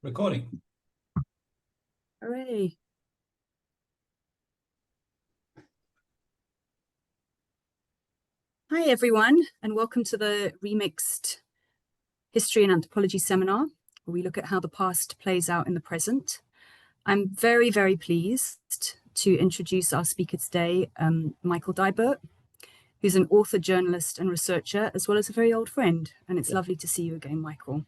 Recording. Hooray. Hi, everyone, and welcome to the Remixed History and Anthropology seminar, where we look at how the past plays out in the present. I'm very, very pleased to introduce our speaker today, Michael Deibert, who's an author, journalist, and researcher, as well as a very old friend. And it's lovely to see you again, Michael.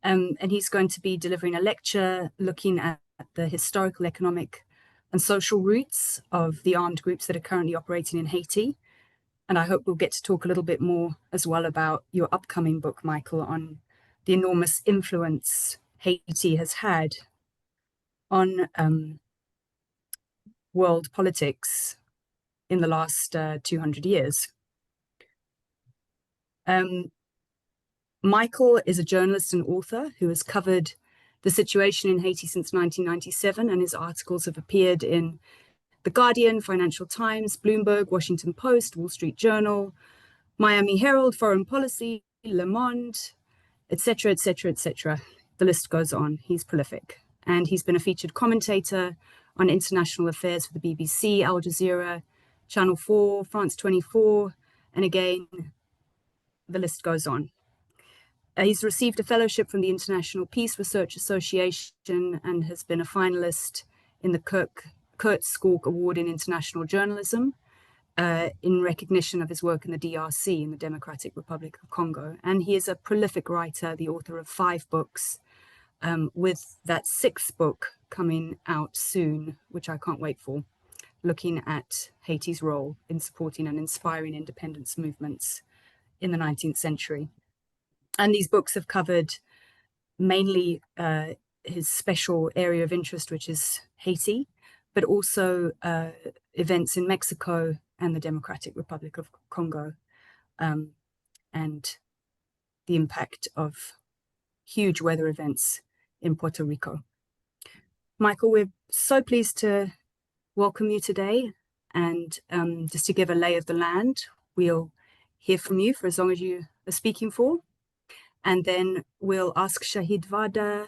And he's going to be delivering a lecture looking at the historical, economic, and social roots of the armed groups that are currently operating in Haiti. And I hope we'll get to talk a little bit more as well about your upcoming book, Michael, on the enormous influence Haiti has had on world politics in the last 200 years. Michael is a journalist and author who has covered the situation in Haiti since 1997, and his articles have appeared in The Guardian, Financial Times, Bloomberg, Washington Post, Wall Street Journal, Miami Herald, Foreign Policy, Le Monde, etc., etc., etc. The list goes on. He's prolific. And he's been a featured commentator on international affairs for the BBC, Al Jazeera, Channel 4, France 24, and again, the list goes on. He's received a fellowship from the International Peace Research Association and has been a finalist in the Kurt Skork Award in International Journalism in recognition of his work in the DRC, in the Democratic Republic of Congo. And he is a prolific writer, the author of 5 books, with that 6th book coming out soon, which I can't wait for, looking at Haiti's role in supporting and inspiring independence movements in the 19th century. And these books have covered mainly his special area of interest, which is Haiti, but also events in Mexico and the Democratic Republic of Congo, and the impact of huge weather events in Puerto Rico. Michael, we're so pleased to welcome you today. And just to give a lay of the land, we'll hear from you for as long as you are speaking for. And then we'll ask Shahid Vawda,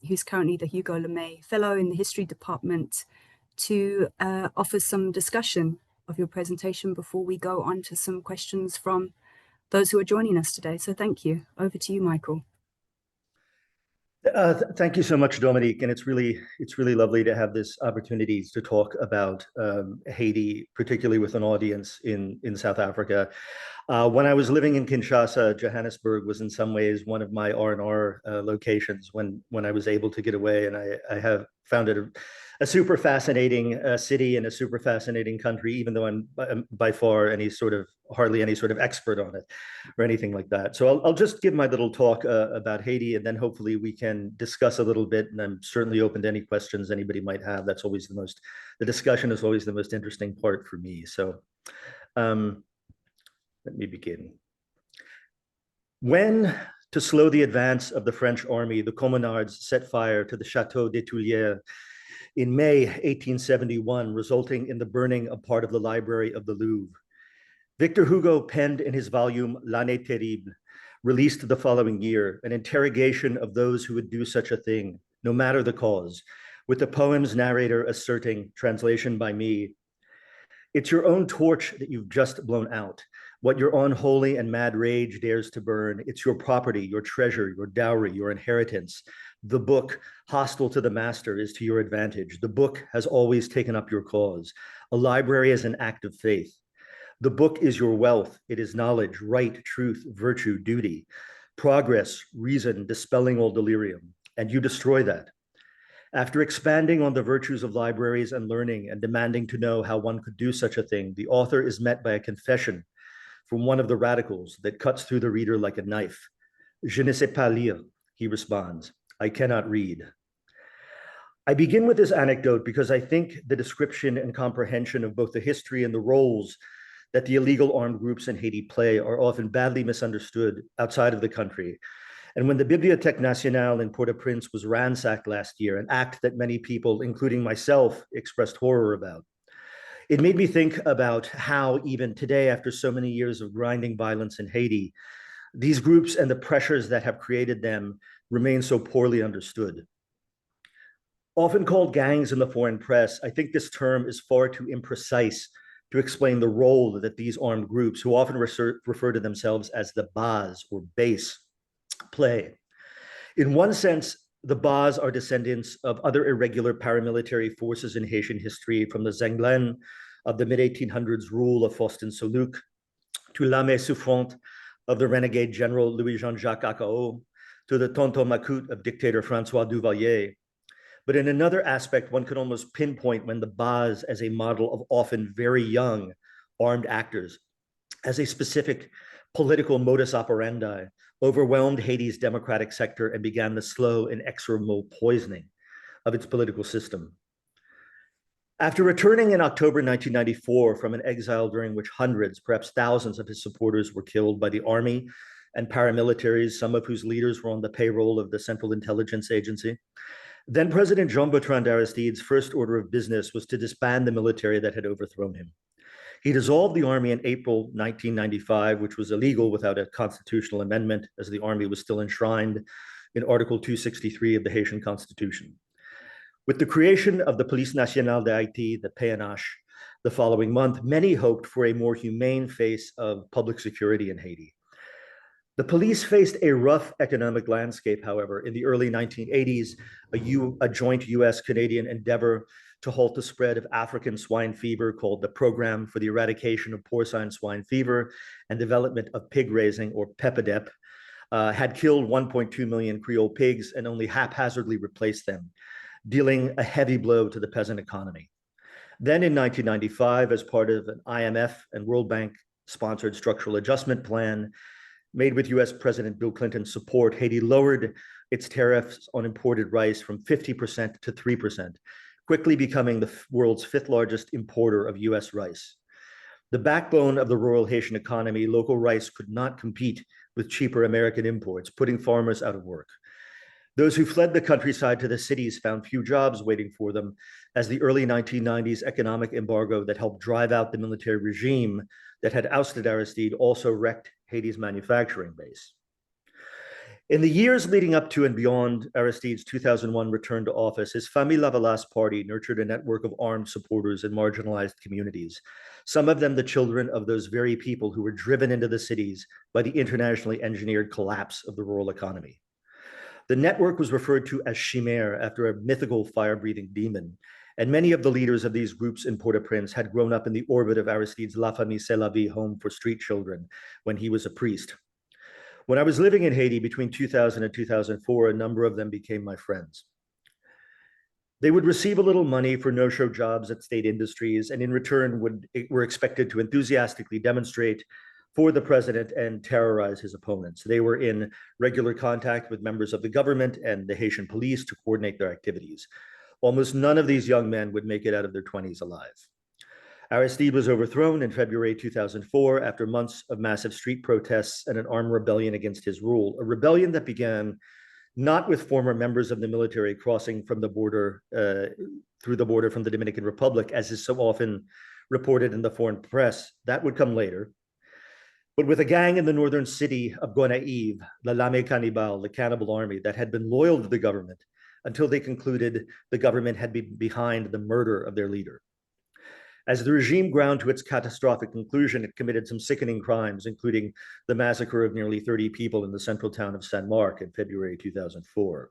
who's currently the Hugo LeMay Fellow in the History Department, to offer some discussion of your presentation before we go on to some questions from those who are joining us today. So thank you. Over to you, Michael. Thank you so much, Dominique. And it's really lovely to have this opportunity to talk about Haiti, particularly with an audience in South Africa. When I was living in Kinshasa, Johannesburg was in some ways one of my R&R locations when I was able to get away. And I have found it a super fascinating city and a super fascinating country, even though I'm by far hardly any sort of expert on it or anything like that. So I'll just give my little talk about Haiti, and then hopefully we can discuss a little bit. And I'm certainly open to any questions anybody might have. That's always the discussion is always the most interesting part for me. So let me begin. When, to slow the advance of the French army, the Communards set fire to the Château des Tuileries in May 1871, resulting in the burning of part of the library of the Louvre, Victor Hugo penned in his volume L'Année Terrible, released the following year, an interrogation of those who would do such a thing, no matter the cause, with the poem's narrator asserting, translation by me, "It's your own torch that you've just blown out. What your unholy and mad rage dares to burn, it's your property, your treasure, your dowry, your inheritance. The book, hostile to the master, is to your advantage. The book has always taken up your cause. A library is an act of faith. The book is your wealth. It is knowledge, right, truth, virtue, duty, progress, reason, dispelling all delirium. And you destroy that. After expanding on the virtues of libraries and learning and demanding to know how one could do such a thing, the author is met by a confession from one of the radicals that cuts through the reader like a knife. Je ne sais pas lire, he responds. I cannot read. I begin with this anecdote because I think the description and comprehension of both the history and the roles that the illegal armed groups in Haiti play are often badly misunderstood outside of the country. And when the Bibliothèque Nationale in Port-au-Prince was ransacked last year, an act that many people, including myself, expressed horror about, it made me think about how even today, after so many years of grinding violence in Haiti, These groups and the pressures that have created them remain so poorly understood. Often called gangs in the foreign press, I think this term is far too imprecise to explain the role that these armed groups, who often refer to themselves as the base or base, play. In one sense, the Bas are descendants of other irregular paramilitary forces in Haitian history, from the Zenglen of the mid-1800s rule of Faustin Soulouque to L'Armée Souffrante of the renegade general Louis-Jean-Jacques Akao, to the Tonton Macoute of dictator Francois Duvalier. But in another aspect, one could almost pinpoint when the Bas as a model of often very young armed actors, as a specific political modus operandi, overwhelmed Haiti's democratic sector and began the slow, inexorable poisoning of its political system. After returning in October 1994 from an exile during which hundreds, perhaps thousands of his supporters were killed by the army and paramilitaries, some of whose leaders were on the payroll of the Central Intelligence Agency, then President Jean-Bertrand Aristide's first order of business was to disband the military that had overthrown him. He dissolved the army in April 1995, which was illegal without a constitutional amendment, as the army was still enshrined in Article 263 of the Haitian Constitution. With the creation of the Police Nationale d'Haïti, the PNH, the following month, many hoped for a more humane face of public security in Haiti. The police faced a rough economic landscape, however, in the early 1980s, a joint US-Canadian endeavor to halt the spread of African swine fever called the Program for the Eradication of Porcine Swine Fever and Development of Pig Raising, or PEPADEP, had killed 1.2 million Creole pigs and only haphazardly replaced them, dealing a heavy blow to the peasant economy. Then in 1995, as part of an IMF and World Bank sponsored structural adjustment plan made with US President Bill Clinton's support, Haiti lowered its tariffs on imported rice from 50% to 3%, quickly becoming the world's fifth largest importer of US rice. The backbone of the rural Haitian economy, local rice could not compete with cheaper American imports, putting farmers out of work. Those who fled the countryside to the cities found few jobs waiting for them, as the early 1990s economic embargo that helped drive out the military regime that had ousted Aristide also wrecked Haiti's manufacturing base. In the years leading up to and beyond Aristide's 2001 return to office, his Famille Lavalas party nurtured a network of armed supporters in marginalized communities, some of them the children of those very people who were driven into the cities by the internationally engineered collapse of the rural economy. The network was referred to as Chimère after a mythical fire-breathing demon, and many of the leaders of these groups in Port-au-Prince had grown up in the orbit of Aristide's La Famille C'est la Vie home for street children when he was a priest. When I was living in Haiti between 2000 and 2004, a number of them became my friends. They would receive a little money for no-show jobs at state industries, and in return were expected to enthusiastically demonstrate for the president and terrorize his opponents. They were in regular contact with members of the government and the Haitian police to coordinate their activities. Almost none of these young men would make it out of their 20s alive. Aristide was overthrown in February 2004 after months of massive street protests and an armed rebellion against his rule, a rebellion that began not with former members of the military crossing from the border, through the border from the Dominican Republic, as is so often reported in the foreign press. That would come later. But with a gang in the northern city of Gonaïves, the L'Armée Cannibale, the cannibal army that had been loyal to the government until they concluded the government had been behind the murder of their leader. As the regime ground to its catastrophic conclusion, it committed some sickening crimes, including the massacre of nearly 30 people in the central town of Saint Marc in February 2004.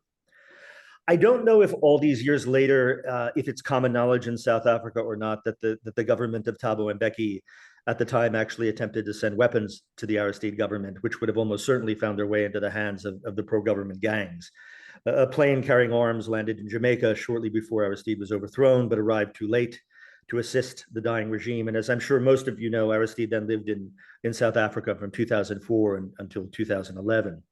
I don't know if all these years later, if it's common knowledge in South Africa or not, that the government of Thabo Mbeki at the time actually attempted to send weapons to the Aristide government, which would have almost certainly found their way into the hands of the pro-government gangs. A plane carrying arms landed in Jamaica shortly before Aristide was overthrown, but arrived too late to assist the dying regime. And as I'm sure most of you know, Aristide then lived in South Africa from 2004 until 2011.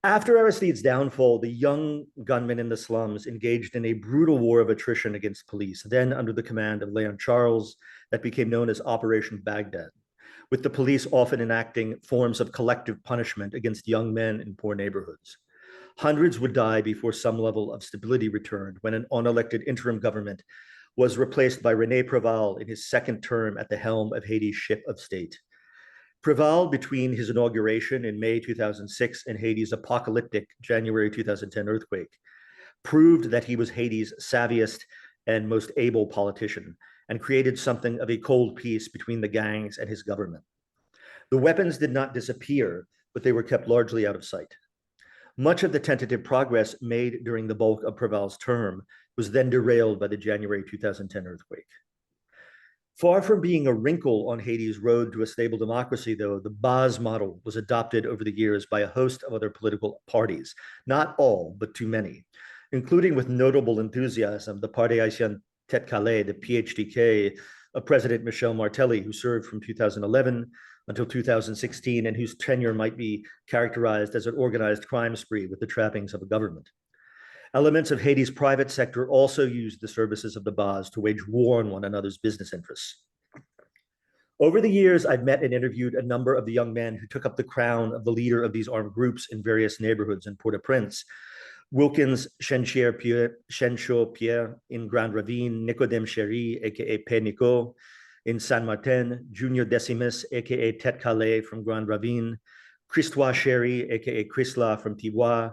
After Aristide's downfall, the young gunmen in the slums engaged in a brutal war of attrition against police, then under the command of Leon Charles, that became known as Operation Baghdad, with the police often enacting forms of collective punishment against young men in poor neighborhoods. Hundreds would die before some level of stability returned when an unelected interim government was replaced by René Préval in his second term at the helm of Haiti's ship of state. Preval, between his inauguration in May 2006 and Haiti's apocalyptic January 2010 earthquake, proved that he was Haiti's savviest and most able politician and created something of a cold peace between the gangs and his government. The weapons did not disappear, but they were kept largely out of sight. Much of the tentative progress made during the bulk of Preval's term was then derailed by the January 2010 earthquake. Far from being a wrinkle on Haiti's road to a stable democracy, though, the base model was adopted over the years by a host of other political parties, not all, but too many, including with notable enthusiasm the Parti Haïtien Tête Calais, the PHTK of President Michel Martelly, who served from 2011 until 2016 and whose tenure might be characterized as an organized crime spree with the trappings of a government. Elements of Haiti's private sector also used the services of the base to wage war on one another's business interests. Over the years, I've met and interviewed a number of the young men who took up the crown of the leader of these armed groups in various neighborhoods in Port-au-Prince. Wilkins Shencho Pierre in Grand Ravine, Nicodème Chéry, aka Pé Nico, in San Martin, Junior Decimus, aka Tête Calais from Grand Ravine, Christois Chéry, aka Chrysla from Tibois,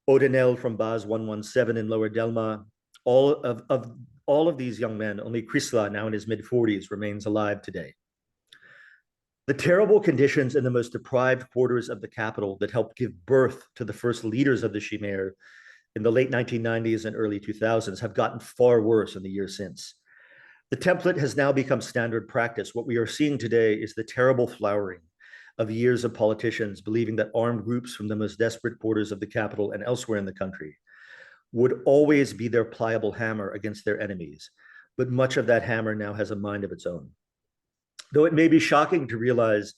Odenel from Base 117 in Lower Delma. All of these young men, only Chrysla, now in his mid-40s, remains alive today. The terrible conditions in the most deprived quarters of the capital that helped give birth to the first leaders of the Chimère in the late 1990s and early 2000s have gotten far worse in the years since. The template has now become standard practice. What we are seeing today is the terrible flowering of years of politicians believing that armed groups from the most desperate quarters of the capital and elsewhere in the country would always be their pliable hammer against their enemies. But much of that hammer now has a mind of its own. Though it may be shocking to realize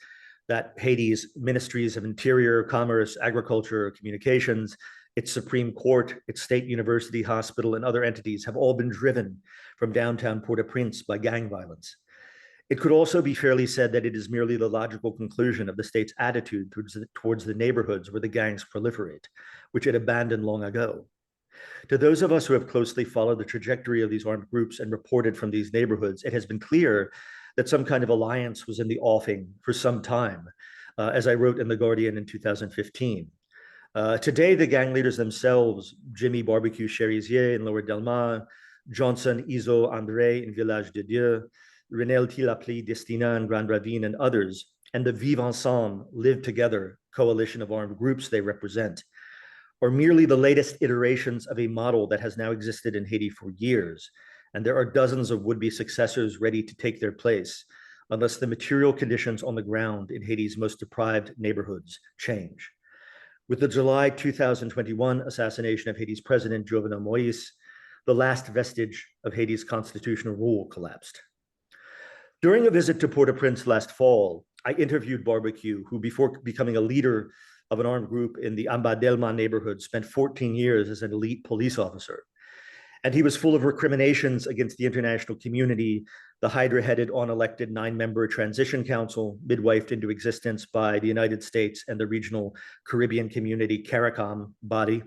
that Haiti's ministries of interior, commerce, agriculture, communications, its Supreme Court, its state university, hospital, and other entities have all been driven from downtown Port-au-Prince by gang violence. It could also be fairly said that it is merely the logical conclusion of the state's attitude towards the neighborhoods where the gangs proliferate, which it abandoned long ago. To those of us who have closely followed the trajectory of these armed groups and reported from these neighborhoods, it has been clear that some kind of alliance was in the offing for some time, as I wrote in The Guardian in 2015. Today, the gang leaders themselves, Jimmy Barbecue Cherizier in Lower Delma, Johnson Izo André in Village de Dieu, Renel Tilapli Destina in Grand Ravine, and others, and the Vivre Ensemble, Live Together coalition of armed groups they represent, are merely the latest iterations of a model that has now existed in Haiti for years, and there are dozens of would-be successors ready to take their place unless the material conditions on the ground in Haiti's most deprived neighborhoods change. With the July 2021 assassination of Haiti's president, Jovenel Moïse, the last vestige of Haiti's constitutional rule collapsed. During a visit to Port-au-Prince last fall, I interviewed Barbecue, who before becoming a leader of an armed group in the Amba-Delma neighborhood spent 14 years as an elite police officer. And he was full of recriminations against the international community, the hydra-headed, unelected 9-member transition council, midwifed into existence by the United States and the regional Caribbean community CARICOM body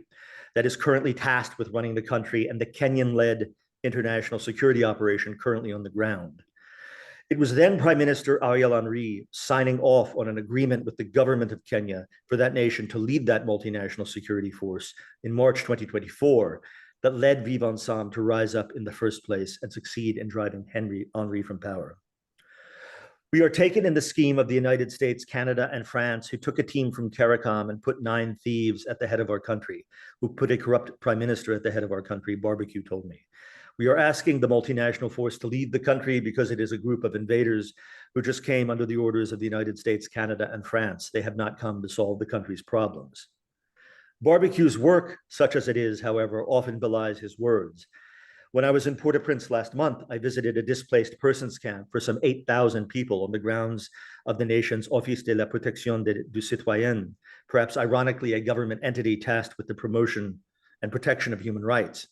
that is currently tasked with running the country, and the Kenyan-led international security operation currently on the ground. It was then Prime Minister Ariel Henry signing off on an agreement with the government of Kenya for that nation to lead that multinational security force in March 2024 that led Vivre Ensemble to rise up in the first place and succeed in driving Henry from power. We are taken in the scheme of the United States, Canada, and France, who took a team from CARICOM and put 9 thieves at the head of our country, who put a corrupt prime minister at the head of our country, Barbecue told me. We are asking the multinational force to lead the country because it is a group of invaders who just came under the orders of the United States, Canada, and France. They have not come to solve the country's problems. Barbecue's work, such as it is, however, often belies his words. When I was in Port-au-Prince last month, I visited a displaced persons camp for some 8,000 people on the grounds of the nation's Office de la Protection du Citoyen, perhaps ironically a government entity tasked with the promotion and protection of human rights,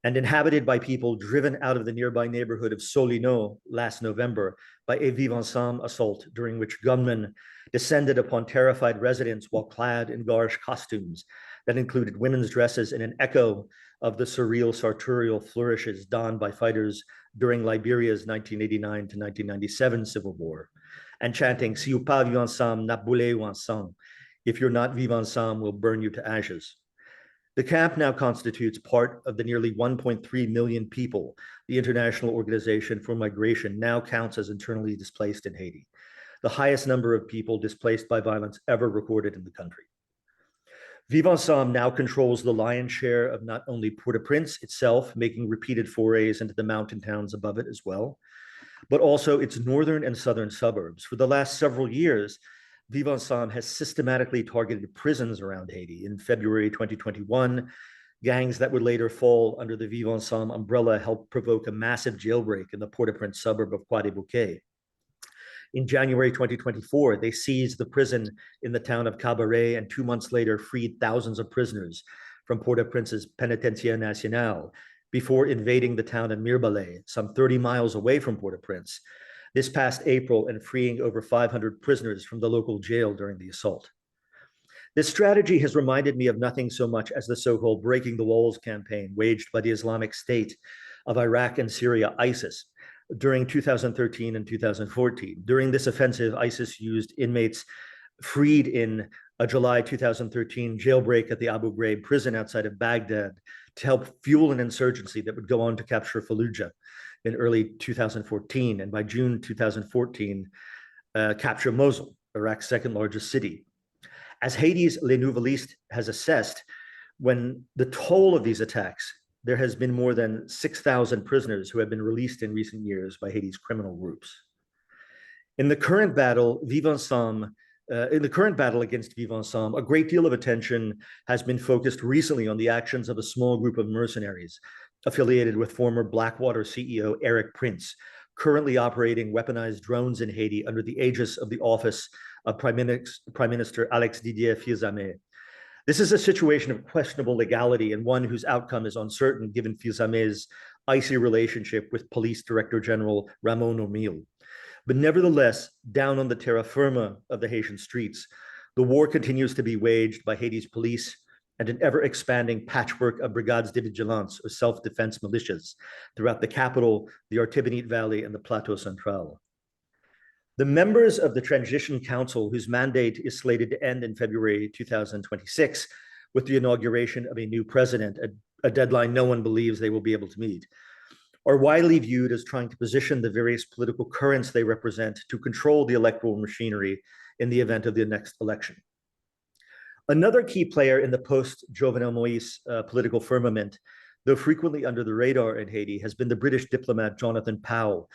and inhabited by people driven out of the nearby neighborhood of Solino last November by a Vivre Ensemble assault, during which gunmen descended upon terrified residents while clad in garish costumes that included women's dresses in an echo of the surreal sartorial flourishes donned by fighters during Liberia's 1989 to 1997 civil war, and chanting, Si vous pas vivre ensemble, n'a brûlé ensemble. If you're not vivre ensemble, we'll burn you to ashes. The camp now constitutes part of the nearly 1.3 million people the International Organization for Migration now counts as internally displaced in Haiti, the highest number of people displaced by violence ever recorded in the country. Vivre Ensemble now controls the lion's share of not only Port-au-Prince itself, making repeated forays into the mountain towns above it as well, but also its northern and southern suburbs. For the last several years, Vivre Ensemble has systematically targeted prisons around Haiti. In February 2021, gangs that would later fall under the Vivre Ensemble umbrella helped provoke a massive jailbreak in the Port-au-Prince suburb of Croix-des-Bouquets. In January 2024, they seized the prison in the town of Cabaret and 2 months later freed thousands of prisoners from Port-au-Prince's Pénitentiaire Nationale before invading the town of Mirebalais, some 30 miles away from Port-au-Prince, this past April and freeing over 500 prisoners from the local jail during the assault. This strategy has reminded me of nothing so much as the so-called Breaking the Walls campaign waged by the Islamic State of Iraq and Syria, ISIS, during 2013 and 2014. During this offensive, ISIS used inmates freed in a July 2013 jailbreak at the Abu Ghraib prison outside of Baghdad to help fuel an insurgency that would go on to capture Fallujah in early 2014, and by June 2014, capture Mosul, Iraq's second largest city. As Haiti's Les Nouvelistes has assessed, when the toll of these attacks, there has been more than 6,000 prisoners who have been released in recent years by Haiti's criminal groups. In the current battle, against Vivre Ensemble, a great deal of attention has been focused recently on the actions of a small group of mercenaries affiliated with former Blackwater CEO Eric Prince, currently operating weaponized drones in Haiti under the aegis of the office of Prime Minister Alex Didier Fils-Aimé. This is a situation of questionable legality and one whose outcome is uncertain given Fils-Aimé's icy relationship with Police Director General Ramon O'Meal. But nevertheless, down on the terra firma of the Haitian streets, the war continues to be waged by Haiti's police and an ever-expanding patchwork of brigades de vigilance, or self-defense militias, throughout the capital, the Artibonite Valley, and the Plateau Central. The members of the Transition Council, whose mandate is slated to end in February 2026, with the inauguration of a new president, a deadline no one believes they will be able to meet, are widely viewed as trying to position the various political currents they represent to control the electoral machinery in the event of the next election. Another key player in the post-Jovenel Moïse political firmament, though frequently under the radar in Haiti, has been the British diplomat Jonathan Powell,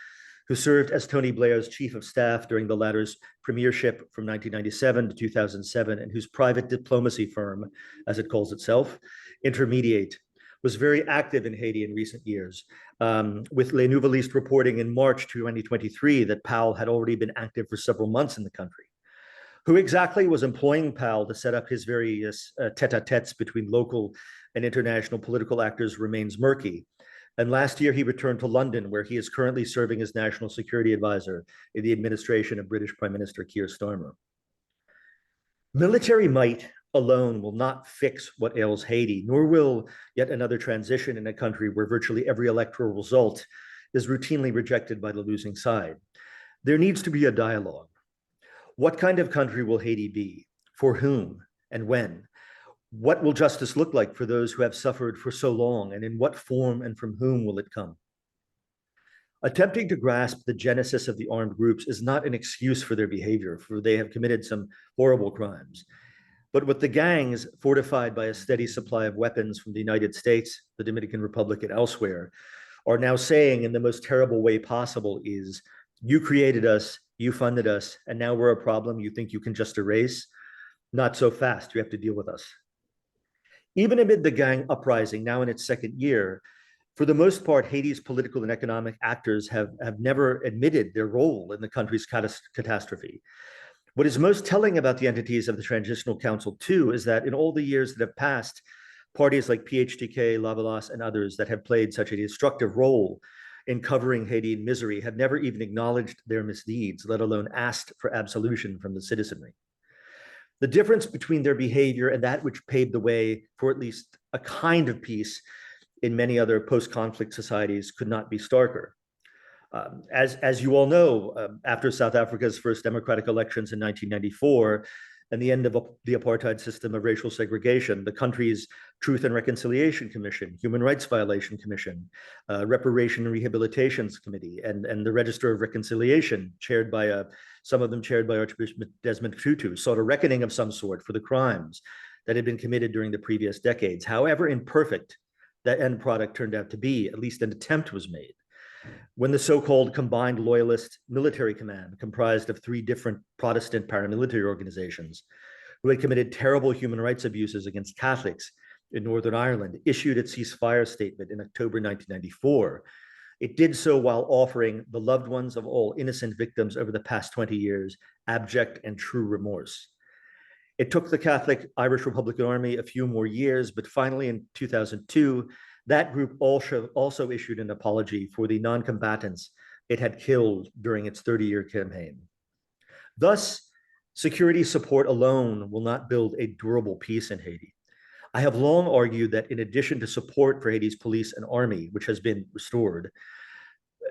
who served as Tony Blair's chief of staff during the latter's premiership from 1997 to 2007, and whose private diplomacy firm, as it calls itself, Intermediate, was very active in Haiti in recent years, with Les Nouvelistes reporting in March 2023 that Powell had already been active for several months in the country. Who exactly was employing Powell to set up his various tete-a-tetes between local and international political actors remains murky. And last year, he returned to London, where he is currently serving as National Security Advisor in the administration of British Prime Minister Keir Starmer. Military might alone will not fix what ails Haiti, nor will yet another transition in a country where virtually every electoral result is routinely rejected by the losing side. There needs to be a dialogue. What kind of country will Haiti be? For whom and when? What will justice look like for those who have suffered for so long, and in what form and from whom will it come? Attempting to grasp the genesis of the armed groups is not an excuse for their behavior, for they have committed some horrible crimes. But with the gangs fortified by a steady supply of weapons from the United States, the Dominican Republic, and elsewhere, are now saying in the most terrible way possible is, you created us, you funded us, and now we're a problem you think you can just erase? Not so fast, you have to deal with us. Even amid the gang uprising, now in its second year, for the most part, Haiti's political and economic actors have never admitted their role in the country's catastrophe. What is most telling about the entities of the Transitional Council, too, is that in all the years that have passed, parties like PHTK, Lavalas, and others that have played such a destructive role in covering Haiti in misery have never even acknowledged their misdeeds, let alone asked for absolution from the citizenry. The difference between their behavior and that which paved the way for at least a kind of peace in many other post-conflict societies could not be starker. As you all know, after South Africa's first democratic elections in 1994 and the end of the apartheid system of racial segregation, the country's Truth and Reconciliation Commission, Human Rights Violation Commission, Reparation and Rehabilitations Committee, and the Register of Reconciliation, some of them chaired by Archbishop Desmond Tutu, sought a reckoning of some sort for the crimes that had been committed during the previous decades. However imperfect that end product turned out to be, at least an attempt was made. When the so-called Combined Loyalist Military Command, comprised of 3 different Protestant paramilitary organizations who had committed terrible human rights abuses against Catholics in Northern Ireland, issued its ceasefire statement in October 1994, it did so while offering the loved ones of all innocent victims over the past 20 years abject and true remorse. It took the Catholic Irish Republican Army a few more years, but finally in 2002, that group also issued an apology for the non-combatants it had killed during its 30-year campaign. Thus, security support alone will not build a durable peace in Haiti. I have long argued that in addition to support for Haiti's police and army, which has been restored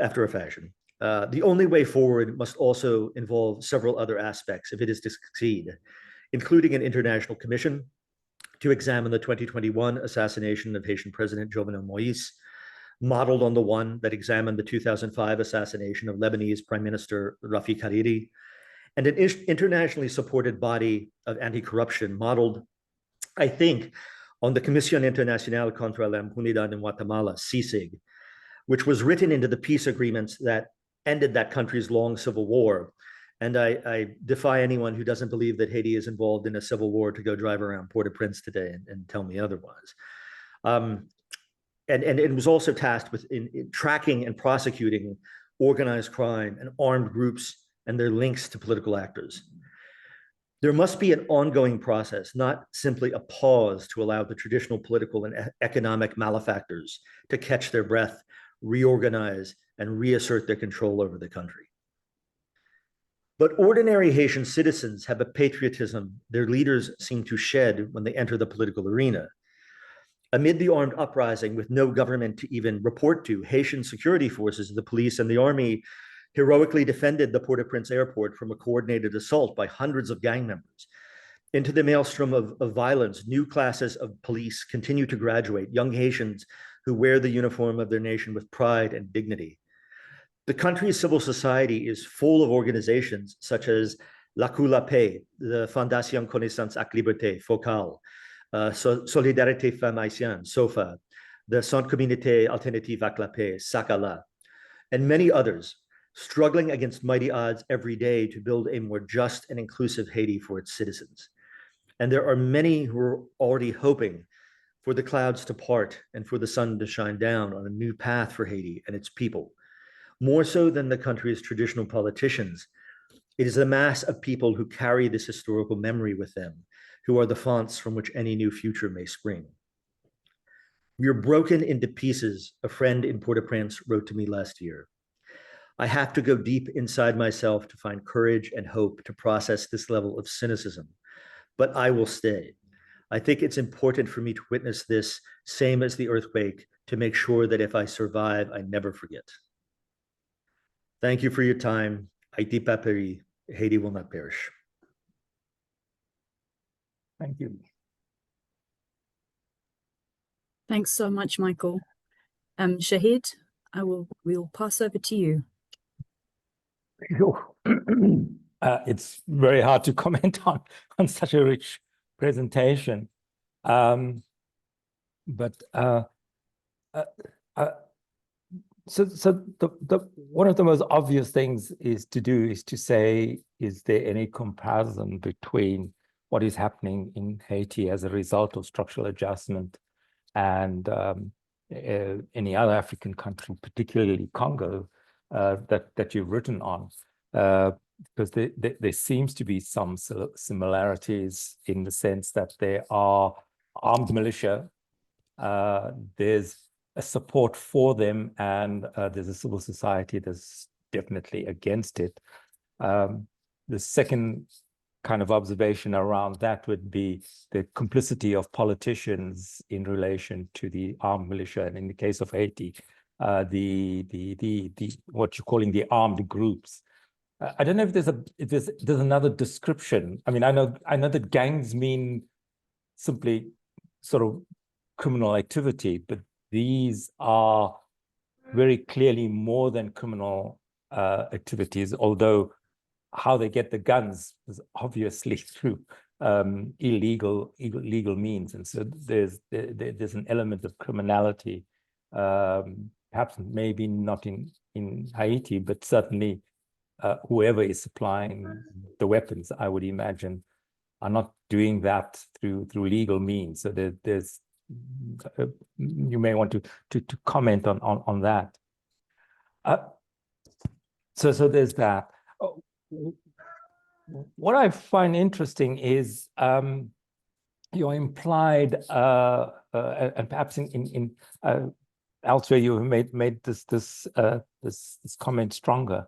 after a fashion, the only way forward must also involve several other aspects if it is to succeed, including an international commission to examine the 2021 assassination of Haitian President Jovenel Moïse, modeled on the one that examined the 2005 assassination of Lebanese Prime Minister Rafik Hariri, and an internationally supported body of anti-corruption modeled, I think, on the Comisión Internacional contra la Impunidad en Guatemala, CICIG, which was written into the peace agreements that ended that country's long civil war. And I defy anyone who doesn't believe that Haiti is involved in a civil war to go drive around Port-au-Prince today and tell me otherwise. And it was also tasked with in tracking and prosecuting organized crime and armed groups and their links to political actors. There must be an ongoing process, not simply a pause to allow the traditional political and economic malefactors to catch their breath, reorganize, and reassert their control over the country. But ordinary Haitian citizens have a patriotism their leaders seem to shed when they enter the political arena. Amid the armed uprising with no government to even report to, Haitian security forces, the police and the army, heroically defended the Port-au-Prince airport from a coordinated assault by hundreds of gang members. Into the maelstrom of violence, new classes of police continue to graduate, young Haitians who wear the uniform of their nation with pride and dignity. The country's civil society is full of organizations such as La Cou la Paix, the Fondation Connaissance ak Liberté, FOCAL, Solidarité Femmes Haïtiennes, SOFA, the Centre Communauté Alternative ak la Paix, SACALA, and many others, struggling against mighty odds every day to build a more just and inclusive Haiti for its citizens. And there are many who are already hoping for the clouds to part and for the sun to shine down on a new path for Haiti and its people. More so than the country's traditional politicians, it is the mass of people who carry this historical memory with them, who are the fonts from which any new future may spring. We are broken into pieces, a friend in Port-au-Prince wrote to me last year. I have to go deep inside myself to find courage and hope to process this level of cynicism, but I will stay. I think it's important for me to witness this, same as the earthquake, to make sure that if I survive, I never forget. Thank you for your time. Haiti pas péri. Haiti will not perish. Thank you. Thanks so much, Michael. Shahid, we'll pass over to you. It's very hard to comment on such a rich presentation. So one of the most obvious things is to say, is there any comparison between what is happening in Haiti as a result of structural adjustment and any other African country, particularly Congo, that you've written on? Because there seems to be some similarities in the sense that there are armed militia, there's a support for them, and there's a civil society that's definitely against it. The second kind of observation around that would be the complicity of politicians in relation to the armed militia. And in the case of Haiti, what you're calling the armed groups. I don't know if there's another description. I mean, I know that gangs mean simply sort of criminal activity, but these are very clearly more than criminal activities, although how they get the guns is obviously through illegal means. And so there's an element of criminality, perhaps maybe not in Haiti, but certainly whoever is supplying the weapons, I would imagine, are not doing that through legal means. So there's you may want to comment on that. So there's that. What I find interesting is your implied and perhaps in elsewhere you have made this comment stronger,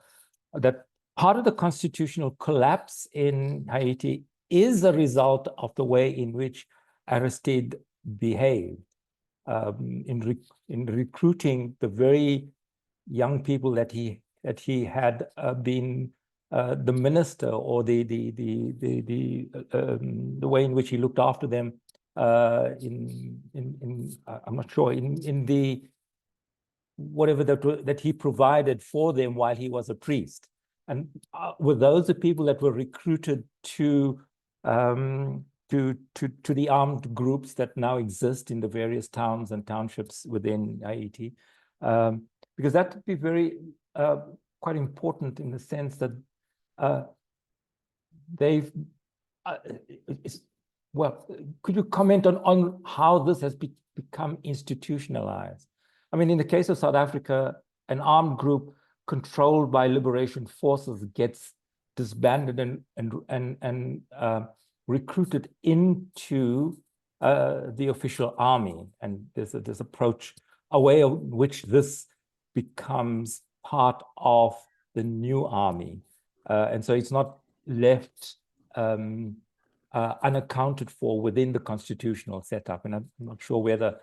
that part of the constitutional collapse in Haiti is a result of the way in which Aristide behaved in recruiting the very young people that he had been the minister, or the way in which he looked after them I'm not sure in the whatever that he provided for them while he was a priest. And were those the people that were recruited to the armed groups that now exist in the various towns and townships within Haiti? Because that would be very quite important in the sense that they've well, could you comment on how this has become institutionalized? I mean, in the case of South Africa, an armed group controlled by liberation forces gets disbanded and recruited into the official army. And there's this approach, a way of which this becomes part of the new army. And so it's not left unaccounted for within the constitutional setup. And I'm not sure whether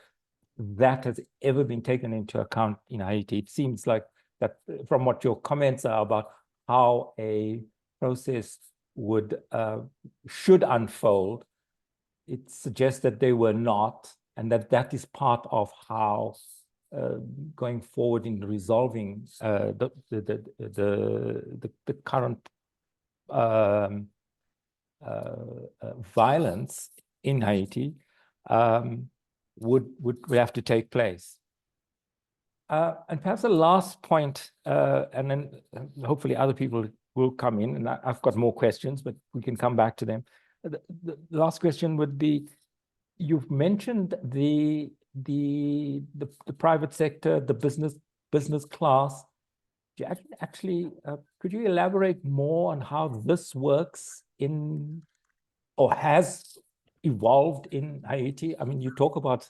that has ever been taken into account in Haiti. It seems like that from what your comments are about how a process should unfold, it suggests that they were not, and that is part of how going forward in resolving the current violence in Haiti would have to take place. And perhaps the last point, and then hopefully other people will come in, and I've got more questions, but we can come back to them. The last question would be, you've mentioned the private sector, the business class. Do you actually could you elaborate more on how this works in, or has evolved in Haiti? I mean, you talk about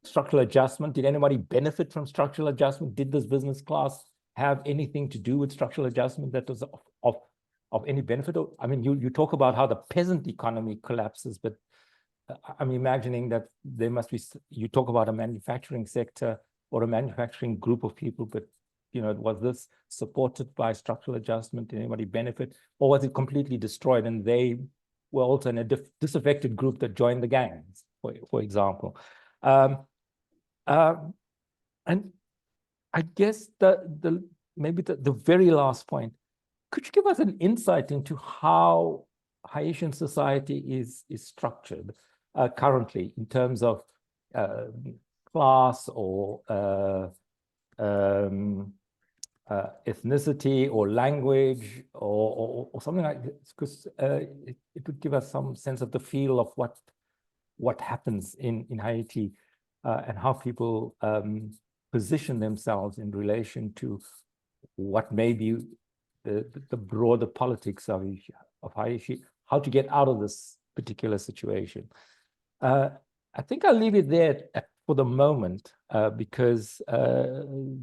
structural adjustment. Did anybody benefit from structural adjustment? Did this business class have anything to do with structural adjustment that was of any benefit? I mean, you talk about how the peasant economy collapses, but I'm imagining that there must be, you talk about a manufacturing sector or a manufacturing group of people, but was this supported by structural adjustment? Did anybody benefit? Or was it completely destroyed and they were also in a disaffected group that joined the gangs, for example? And I guess maybe the very last point, could you give us an insight into how Haitian society is structured currently in terms of class or ethnicity or language or something like this? Because it would give us some sense of the feel of what happens in Haiti and how people position themselves in relation to what may be the broader politics of Haiti, how to get out of this particular situation. I think I'll leave it there for the moment because I've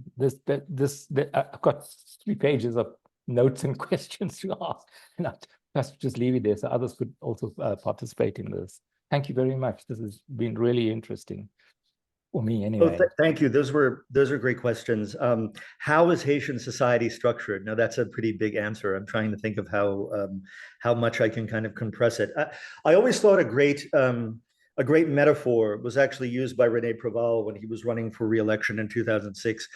got 3 pages of notes and questions to ask, and I'll just leave it there so others could also participate in this. Thank you very much. This has been really interesting. for me Oh, anyway. thank you. Those are great questions. How is Haitian society structured? Now, that's a pretty big answer. I'm trying to think of how much I can kind of compress it. I always thought a great metaphor was actually used by René Préval when he was running for re-election in 2006.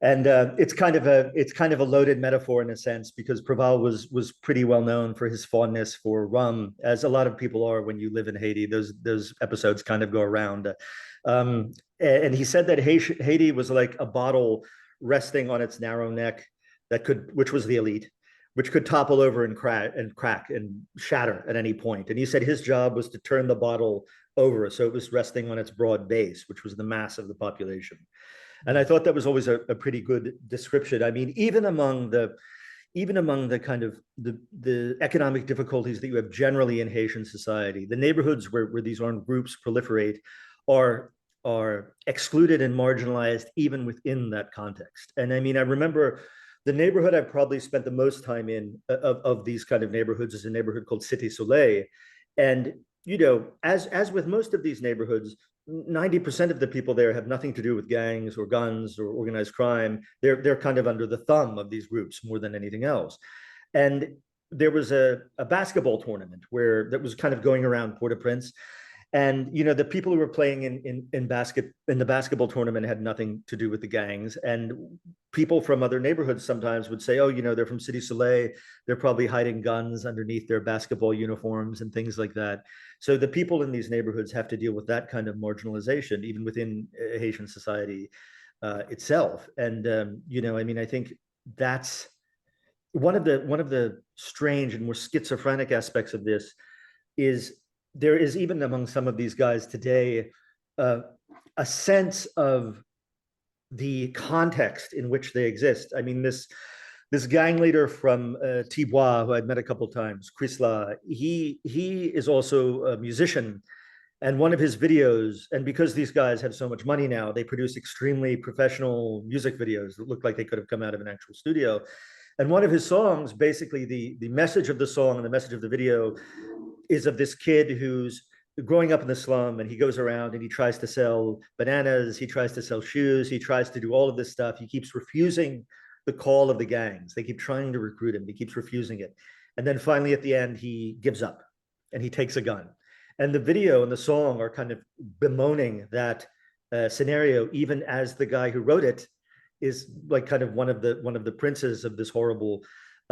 And it's kind of a loaded metaphor in a sense, because Préval was pretty well known for his fondness for rum, as a lot of people are when you live in Haiti. Those episodes kind of go around. And he said that Haiti was like a bottle resting on its narrow neck which was the elite, which could topple over and crack and shatter at any point. And he said his job was to turn the bottle over so it was resting on its broad base, which was the mass of the population. And I thought that was always a pretty good description. I mean, even among the kind of the economic difficulties that you have generally in Haitian society, the neighborhoods where these armed groups proliferate are excluded and marginalized even within that context. And I mean, I remember the neighborhood I probably spent the most time in of these kind of neighborhoods is a neighborhood called Cité Soleil. And, you know, as with most of these neighborhoods, 90% of the people there have nothing to do with gangs or guns or organized crime. They're kind of under the thumb of these groups more than anything else. And there was a basketball tournament that was kind of going around Port-au-Prince. And, you know, the people who were playing in the basketball tournament had nothing to do with the gangs. And people from other neighborhoods sometimes would say, oh, you know, they're from Cité Soleil. They're probably hiding guns underneath their basketball uniforms and things like that. So the people in these neighborhoods have to deal with that kind of marginalization, even within Haitian society itself. And, you know, I mean, I think that's one of the strange and more schizophrenic aspects of this is there is, even among some of these guys today, a sense of the context in which they exist. I mean, this gang leader from Tibois, who I'd met a couple of times, Chrysla, he is also a musician. And one of his videos, and because these guys have so much money now, they produce extremely professional music videos that look like they could have come out of an actual studio. And one of his songs, basically the message of the song and the message of the video is of this kid who's growing up in the slum, and he goes around and he tries to sell bananas, he tries to sell shoes, he tries to do all of this stuff. He keeps refusing the call of the gangs. They keep trying to recruit him. He keeps refusing it. And then finally at the end, he gives up and he takes a gun. And the video and the song are kind of bemoaning that scenario, even as the guy who wrote it is like kind of one of the princes of this horrible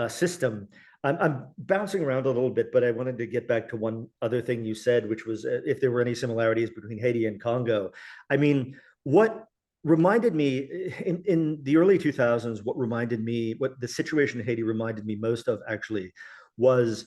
system. I'm bouncing around a little bit, but I wanted to get back to one other thing you said, which was if there were any similarities between Haiti and Congo. I mean, what reminded me in the early 2000s, what the situation in Haiti reminded me most of actually was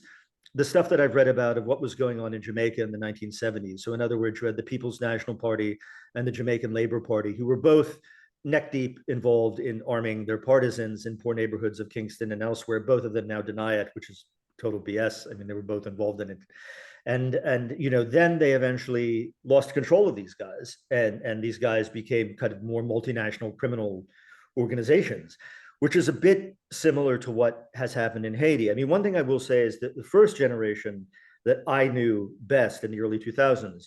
the stuff that I've read about of what was going on in Jamaica in the 1970s. So in other words, you had the People's National Party and the Jamaican Labor Party, who were both neck deep involved in arming their partisans in poor neighborhoods of Kingston and elsewhere. Both of them now deny it, which is total BS. I mean, they were both involved in it. And you know, then they eventually lost control of these guys, and these guys became kind of more multinational criminal organizations, which is a bit similar to what has happened in Haiti. I mean, one thing I will say is that the first generation that I knew best in the early 2000s,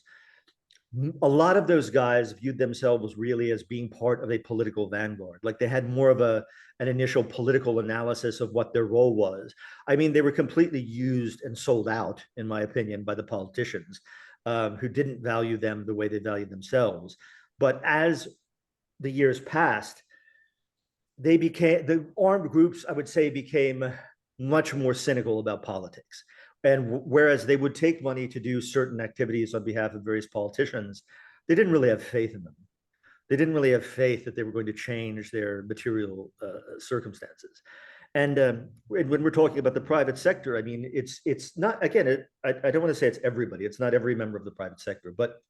a lot of those guys viewed themselves really as being part of a political vanguard. Like they had more of an initial political analysis of what their role was. I mean, they were completely used and sold out, in my opinion, by the politicians who didn't value them the way they valued themselves. But as the years passed, the armed groups, I would say, became much more cynical about politics. And whereas they would take money to do certain activities on behalf of various politicians, they didn't really have faith in them. They didn't really have faith that they were going to change their material circumstances. And when we're talking about the private sector, I mean, it's not, again, I don't want to say it's everybody. It's not every member of the private sector, but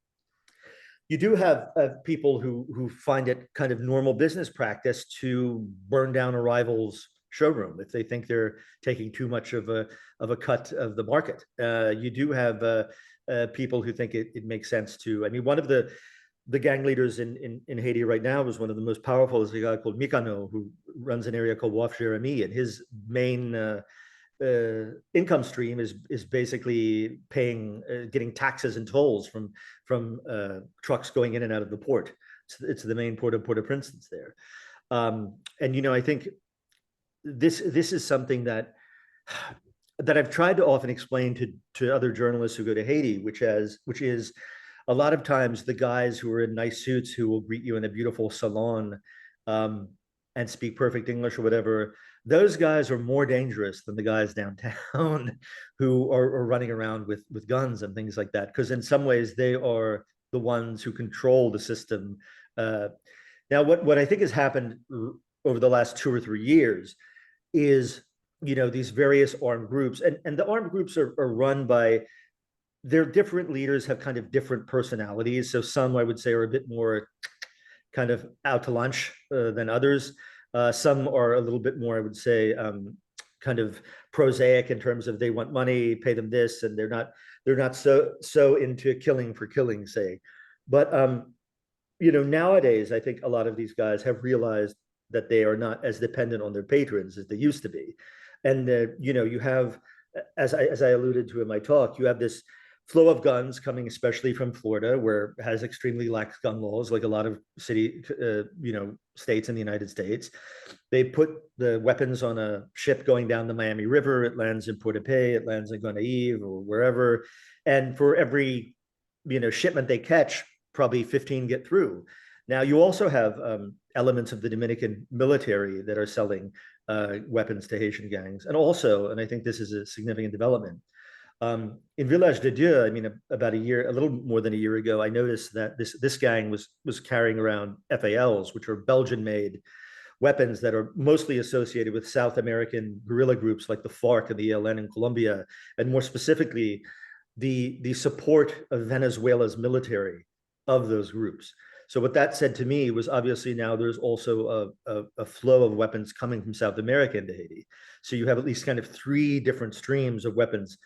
you do have people who find it kind of normal business practice to burn down a rival's showroom if they think they're taking too much of a cut of the market. You do have people who think it makes sense to. I mean, one of the gang leaders in Haiti right now was one of the most powerful, is a guy called Mikano, who runs an area called Waf Jeremy, and his main income stream is basically paying, getting taxes and tolls from trucks going in and out of the port. It's the main port of Port-au-Prince that's there. And, you know, I think this is something that I've tried to often explain to other journalists who go to Haiti, which is a lot of times the guys who are in nice suits who will greet you in a beautiful salon and speak perfect English or whatever, those guys are more dangerous than the guys downtown who are running around with guns and things like that. Because in some ways they are the ones who control the system. Now, what I think has happened over the last 2 or 3 years is, you know, these various armed groups, and the armed groups are run by, their different leaders have kind of different personalities. So some, I would say, are a bit more kind of out to lunch than others. Some are a little bit more, I would say, kind of prosaic in terms of they want money, pay them this, and they're not so into killing for killing's sake. But you know, nowadays, I think a lot of these guys have realized that they are not as dependent on their patrons as they used to be. And you know, you have, as I alluded to in my talk, you have this flow of guns coming, especially from Florida, where it has extremely lax gun laws, like a lot of you know, states in the United States. They put the weapons on a ship going down the Miami River. It lands in Port-au-Prince, it lands in Gonaive or wherever. And for every, you know, shipment they catch, probably 15 get through. Now, you also have elements of the Dominican military that are selling weapons to Haitian gangs. And also, and I think this is a significant development, in Village de Dieu, I mean, about a little more than a year ago, I noticed that this gang was carrying around FALs, which are Belgian-made weapons that are mostly associated with South American guerrilla groups like the FARC and the ELN in Colombia, and more specifically, the support of Venezuela's military of those groups. So what that said to me was, obviously now there's also a flow of weapons coming from South America into Haiti. So you have at least kind of 3 different streams of weapons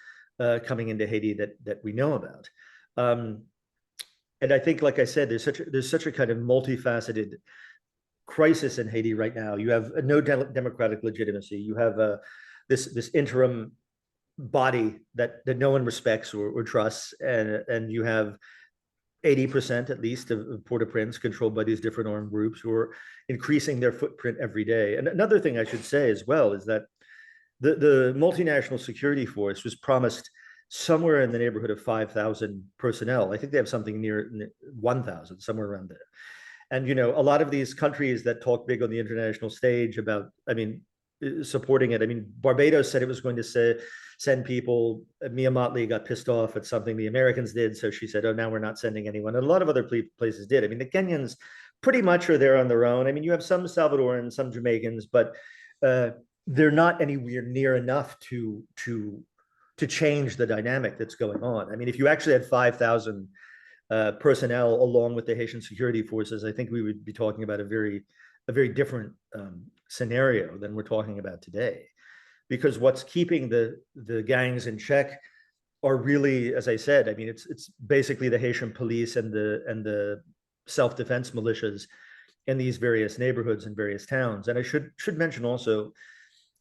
coming into Haiti that we know about. And I think, like I said, there's such a kind of multifaceted crisis in Haiti right now. You have no democratic legitimacy. You have this interim body that no one respects or trusts, and you have 80% at least of Port-au-Prince controlled by these different armed groups who are increasing their footprint every day. And another thing I should say as well is that the multinational security force was promised somewhere in the neighborhood of 5,000 personnel. I think they have something near 1,000, somewhere around there. And, you know, a lot of these countries that talk big on the international stage about, I mean, supporting it. I mean, Barbados said it was going to send people. Mia Motley got pissed off at something the Americans did. So she said, oh, now we're not sending anyone. And a lot of other places did. I mean, the Kenyans pretty much are there on their own. I mean, you have some Salvadorans, some Jamaicans, but they're not anywhere near enough to change the dynamic that's going on. I mean, if you actually had 5,000 personnel along with the Haitian security forces, I think we would be talking about a very different scenario than we're talking about today. Because what's keeping the gangs in check are really, as I said, I mean, it's basically the Haitian police and the self-defense militias in these various neighborhoods and various towns. And I should mention also,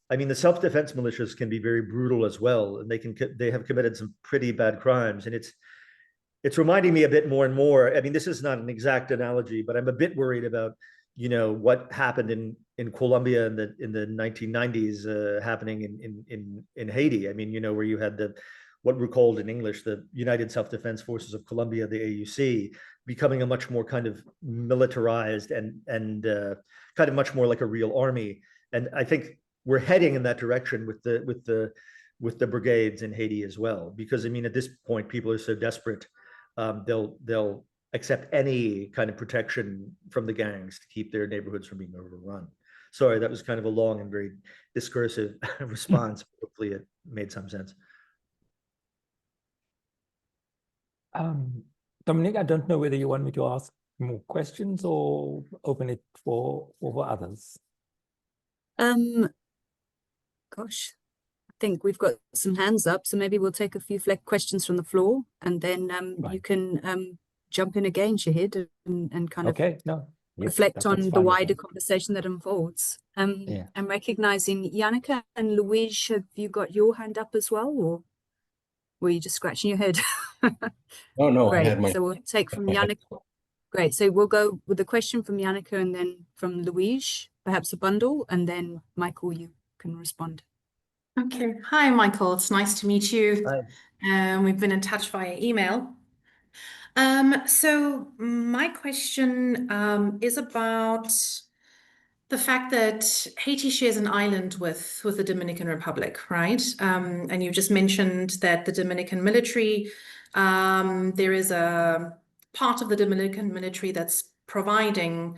I mean, the self-defense militias can be very brutal as well, and they have committed some pretty bad crimes. And it's reminding me a bit more and more. I mean, this is not an exact analogy, but I'm a bit worried about, you know, what happened in Colombia in the 1990s happening in Haiti. I mean, you know, where you had what were called in English the United Self-Defense Forces of Colombia, the AUC, becoming a much more kind of militarized and kind of much more like a real army. And I think we're heading in that direction with the brigades in Haiti as well, because I mean, at this point, people are so desperate, they'll accept any kind of protection from the gangs to keep their neighborhoods from being overrun. Sorry, that was kind of a long and very discursive response. Hopefully it made some sense. Dominique, I don't know whether you want me to ask more questions or open it for others. Gosh, I think we've got some hands up, so maybe we'll take a few questions from the floor, and then Right. you can jump in again, Shahid, and kind of. Okay, no. reflect that's on the fine with wider me. conversation that unfolds. Yeah. I'm recognizing Yannicka and Louise. Have you got your hand up as well, or were you just scratching your head? Oh, no, I Great. had my. So we'll take from my hand. Yannicka. Great. So we'll go with a question from Yannicka and then from Louise, perhaps a bundle, and then Michael, you can respond. Okay. Hi, Michael. It's nice to meet you. Hi. We've been in touch via email. So my question is about the fact that Haiti shares an island with the Dominican Republic, right? And you just mentioned that the Dominican military, there is a part of the Dominican military that's providing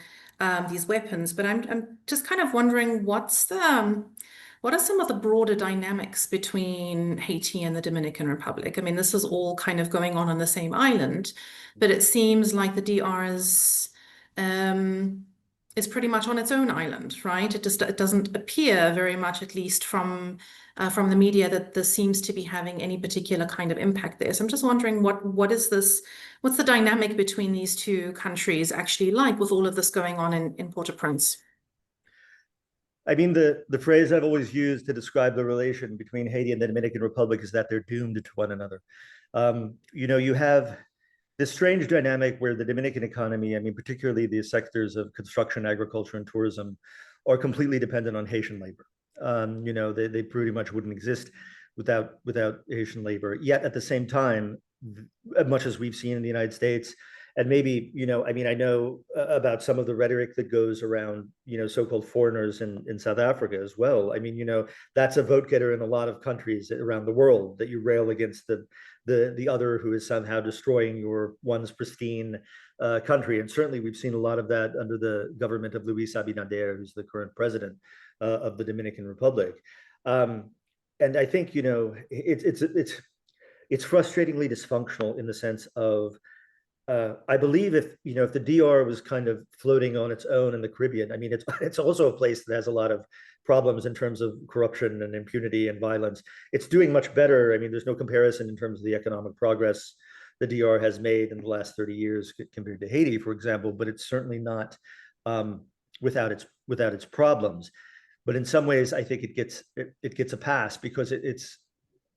these weapons. But I'm just kind of wondering what are some of the broader dynamics between Haiti and the Dominican Republic? I mean, this is all kind of going on the same island, but it seems like the DR is pretty much on its own island, right? It doesn't appear very much, at least from the media, that this seems to be having any particular kind of impact there. So I'm just wondering what's the dynamic between these two countries actually like with all of this going on in Port-au-Prince? I mean, the phrase I've always used to describe the relation between Haiti and the Dominican Republic is that they're doomed to one another. You have this strange dynamic where the Dominican economy, I mean, particularly the sectors of construction, agriculture, and tourism, are completely dependent on Haitian labor. They pretty much wouldn't exist without Haitian labor. Yet at the same time, much as we've seen in the United States, and maybe, I mean, I know about some of the rhetoric that goes around, so-called foreigners in South Africa as well. I mean, that's a vote getter in a lot of countries around the world, that you rail against the other who is somehow destroying your one's pristine country. And certainly we've seen a lot of that under the government of Luis Abinader, who's the current president of the Dominican Republic. And I think, it's frustratingly dysfunctional in the sense of, I believe if the DR was kind of floating on its own in the Caribbean, I mean, it's also a place that has a lot of problems in terms of corruption and impunity and violence. It's doing much better. I mean, there's no comparison in terms of the economic progress the DR has made in the last 30 years compared to Haiti, for example, but it's certainly not without its problems. But in some ways, I think it gets a pass because it's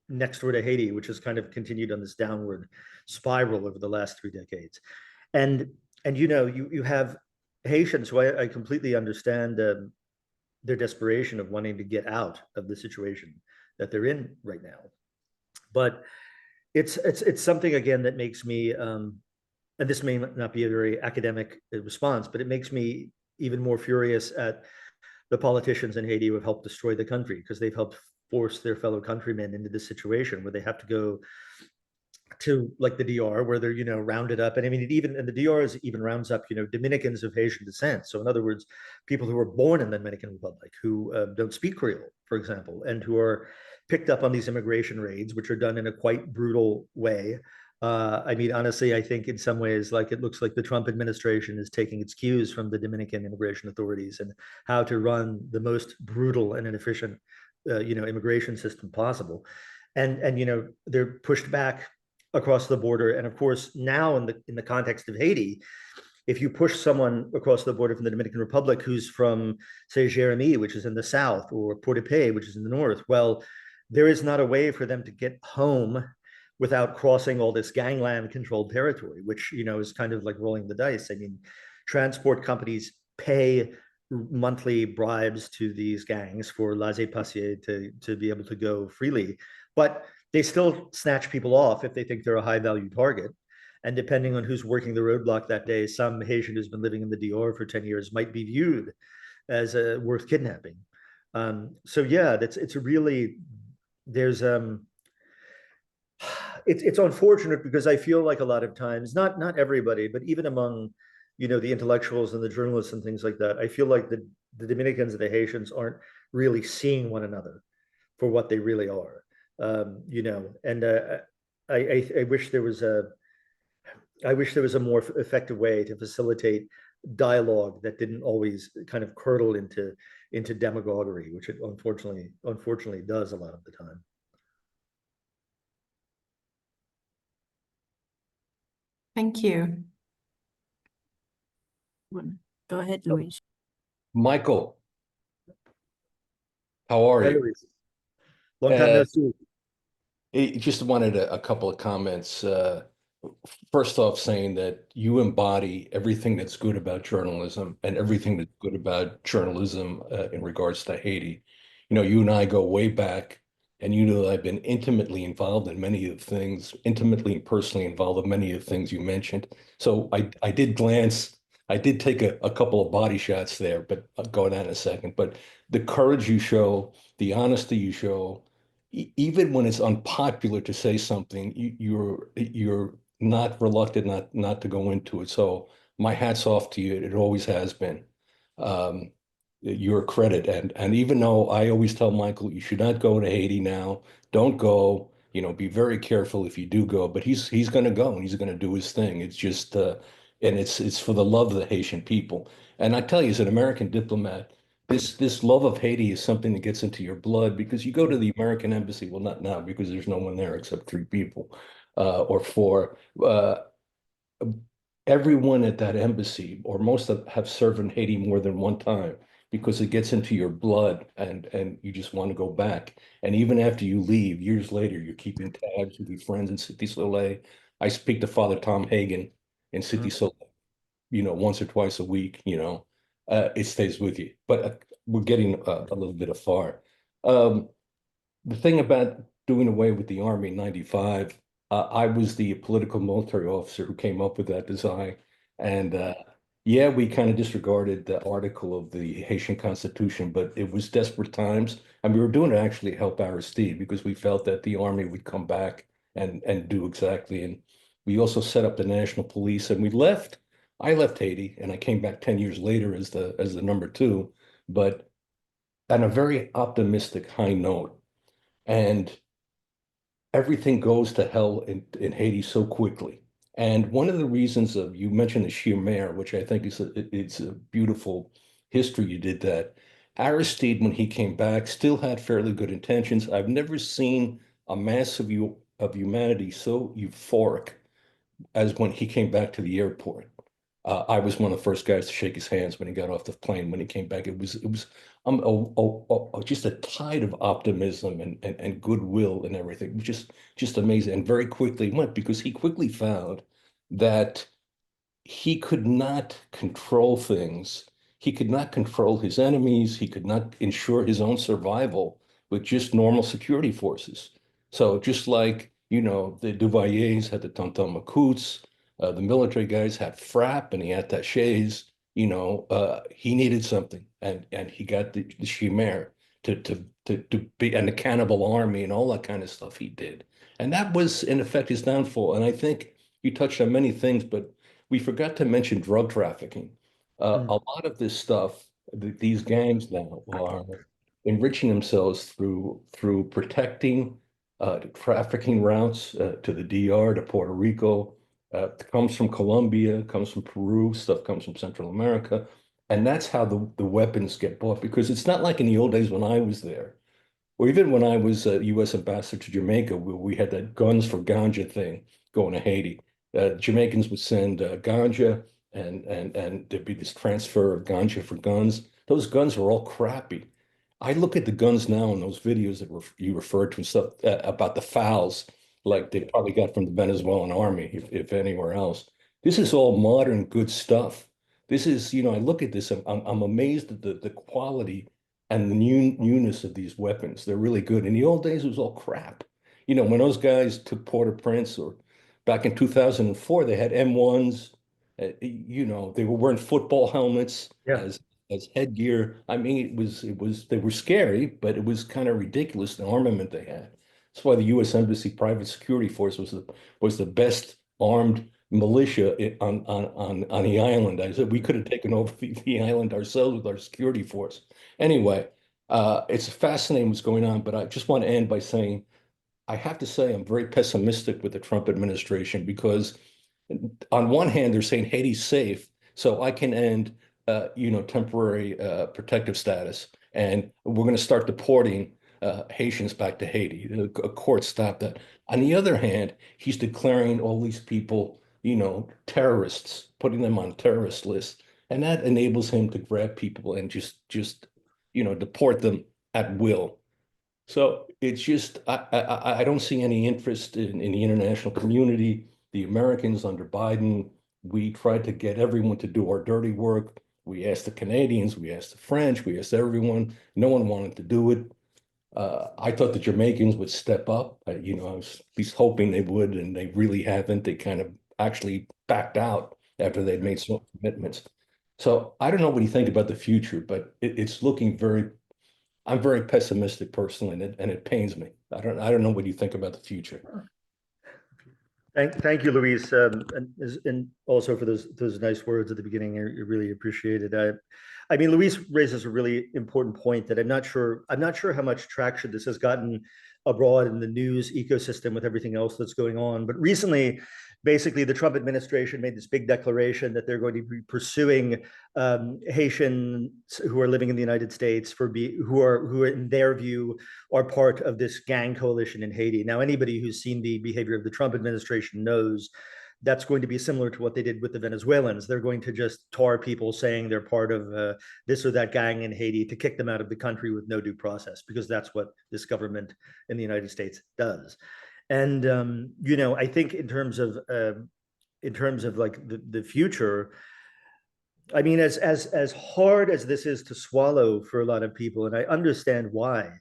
next door to Haiti, which has kind of continued on this downward spiral over the last 3 decades. And you have Haitians who I completely understand their desperation of wanting to get out of the situation that they're in right now. But it's something, again, that makes me, and this may not be a very academic response, but it makes me even more furious at the politicians in Haiti who have helped destroy the country, because they've helped force their fellow countrymen into this situation where they have to go to, like, the DR, where they're rounded up. And I mean, and the DR even rounds up Dominicans of Haitian descent. So in other words, people who were born in the Dominican Republic who don't speak Creole, for example, and who are picked up on these immigration raids, which are done in a quite brutal way. I mean, honestly, I think in some ways, like, it looks like the Trump administration is taking its cues from the Dominican immigration authorities and how to run the most brutal and inefficient immigration system possible. And they're pushed back across the border. And of course, now in the context of Haiti, if you push someone across the border from the Dominican Republic who's from, say, Jérémie, which is in the south, or Port-au-Prince, which is in the north, well, there is not a way for them to get home without crossing all this gangland controlled territory, which is kind of like rolling the dice. I mean, transport companies pay monthly bribes to these gangs for laissez-passer to be able to go freely, but they still snatch people off if they think they're a high value target. And depending on who's working the roadblock that day, some Haitian who's been living in the DR for 10 years might be viewed as worth kidnapping. So yeah, it's really, there's it's unfortunate, because I feel like a lot of times, not everybody, but even among the intellectuals and the journalists and things like that, I feel like the Dominicans and the Haitians aren't really seeing one another for what they really are. And I wish there was a more effective way to facilitate dialogue that didn't always kind of curdle into demagoguery, which it unfortunately does a lot of the time. Thank you. Go ahead, Louise. Michael, how are Hey, you? Luis. Long time no see. Just wanted a couple of comments. First off, saying that you embody everything that's good about journalism and everything that's good about journalism in regards to Haiti. You know, you and I go way back, and you know that I've been intimately involved in many of the things, intimately and personally involved in many of the things you mentioned. So I did glance, I did take a couple of body shots there, but I'll go on that in a second. But the courage you show, the honesty you show, even when it's unpopular to say something, you're not reluctant not to go into it. So my hat's off to you. It always has been. Um, you're a credit. And even though I always tell Michael, you should not go to Haiti now. Don't go. You know, be very careful if you do go. But he's going to go and he's going to do his thing. It's just and it's for the love of the Haitian people. And I tell you, as an American diplomat, this love of Haiti is something that gets into your blood because you go to the American embassy. Well, not now because there's no one there except three people or four. Everyone at that embassy, or most of have served in Haiti more than one time because it gets into your blood and you just want to go back. And even after you leave, years later, you're keeping tabs with your friends in Cité Soleil. I speak to Father Tom Hagen in Cité Soleil, you know, once or twice a week, you know, it stays with you. But we're getting a little bit afar. Um, the thing about doing away with the Army in 95, I was the political military officer who came up with that design. And yeah, we kind of disregarded the article of the Haitian Constitution, but it was desperate times. And we were doing it actually to help Aristide because we felt that the Army would come back and do exactly. And we also set up the National Police and we left. I left Haiti and I came back 10 years later as the number two, but on a very optimistic high note. And everything goes to hell in Haiti so quickly. And one of the reasons of you mentioned the Khmer, which I think it's a beautiful history you did that. Aristide, when he came back, still had fairly good intentions. I've never seen a mass of humanity so euphoric as when he came back to the airport. I was one of the first guys to shake his hands when he got off the plane. When he came back, it was just a tide of optimism and goodwill and everything. It was just amazing. And very quickly went because he quickly found that he could not control things. He could not control his enemies. He could not ensure his own survival with just normal security forces. So just like, you know, the Duvaliers had the Tonton Macoutes, the military guys had FRAP and the attachés, you know, he needed something. And he got the Khmer to be, and the cannibal army and all that kind of stuff he did. And that was, in effect, his downfall. And I think you touched on many things, but we forgot to mention drug trafficking. A lot of this stuff, these gangs now are enriching themselves through protecting trafficking routes to the DR, to Puerto Rico. Comes from Colombia, comes from Peru, stuff comes from Central America. And that's how the weapons get bought because it's not like in the old days when I was there, or even when I was a U.S. ambassador to Jamaica, we had that guns for ganja thing going to Haiti. Jamaicans would send ganja, and there'd be this transfer of ganja for guns. Those guns were all crappy. I look at the guns now in those videos that you referred to and stuff about the fouls, like they probably got from the Venezuelan army, if anywhere else. This is all modern good stuff. This is, you know, I look at this, I'm amazed at the quality and the newness of these weapons. They're really good. In the old days, it was all crap. You know, when those guys took Port-au-Prince or back in 2004, they had M1s. You know, they were wearing football helmets Yeah. as headgear. I mean, they were scary, but it was kind of ridiculous the armament they had. That's why the U.S. Embassy Private Security Force was the best armed militia on the island. I said we could have taken over the island ourselves with our security force. Anyway, it's fascinating what's going on, but I just want to end by saying I have to say I'm very pessimistic with the Trump administration because on one hand, they're saying Haiti's safe, so I can end, you know, temporary protective status, and we're going to start deporting Haitians back to Haiti. A court stopped that. On the other hand, he's declaring all these people, you know, terrorists, putting them on terrorist lists. And that enables him to grab people and just deport them at will. So it's just, I don't see any interest in the international community. The Americans under Biden, we tried to get everyone to do our dirty work. We asked the Canadians, we asked the French, we asked everyone. No one wanted to do it. I thought the Jamaicans would step up. I was at least hoping they would, and they really haven't. They kind of actually backed out after they'd made some commitments. So I don't know what you think about the future, but it's looking I'm very pessimistic personally, and it pains me. I don't know what you think about the future. Thank you, Luis, and also for those nice words at the beginning. I really appreciate it. I mean, Luis raises a really important point that I'm not sure how much traction this has gotten abroad in the news ecosystem with everything else that's going on. But recently, basically, the Trump administration made this big declaration that they're going to be pursuing Haitians who are living in the United States who in their view are part of this gang coalition in Haiti. Now, anybody who's seen the behavior of the Trump administration knows that's going to be similar to what they did with the Venezuelans. They're going to just tar people saying they're part of this or that gang in Haiti to kick them out of the country with no due process, because that's what this government in the United States does. And I think in terms of like the future, I mean, as hard as this is to swallow for a lot of people, and I understand why.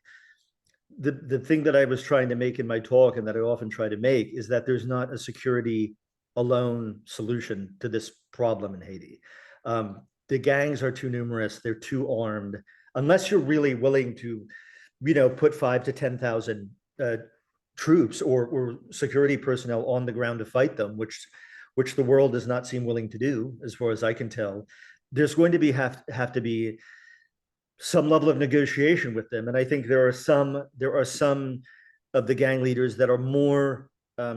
The thing that I was trying to make in my talk, and that I often try to make, is that there's not a security alone solution to this problem in Haiti. The gangs are too numerous, they're too armed. Unless you're really willing to, put 5,000 to 10,000 troops or security personnel on the ground to fight them, which the world does not seem willing to do, as far as I can tell, there's going to have to be some level of negotiation with them. And I think there are some of the gang leaders that are more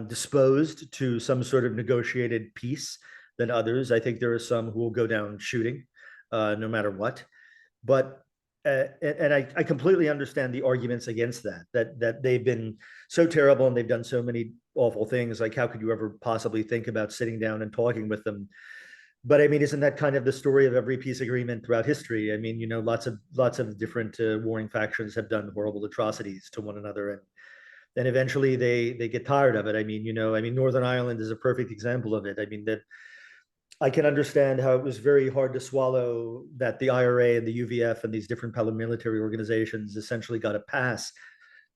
disposed to some sort of negotiated peace than others. I think there are some who will go down shooting no matter what. But and I completely understand the arguments against that they've been so terrible and they've done so many awful things. Like, how could you ever possibly think about sitting down and talking with them? But I mean, isn't that kind of the story of every peace agreement throughout history? I mean, lots of different warring factions have done horrible atrocities to one another, and then eventually they get tired of it. I mean, Northern Ireland is a perfect example of it. I mean, that I can understand how it was very hard to swallow that the IRA and the UVF and these different paramilitary organizations essentially got a pass.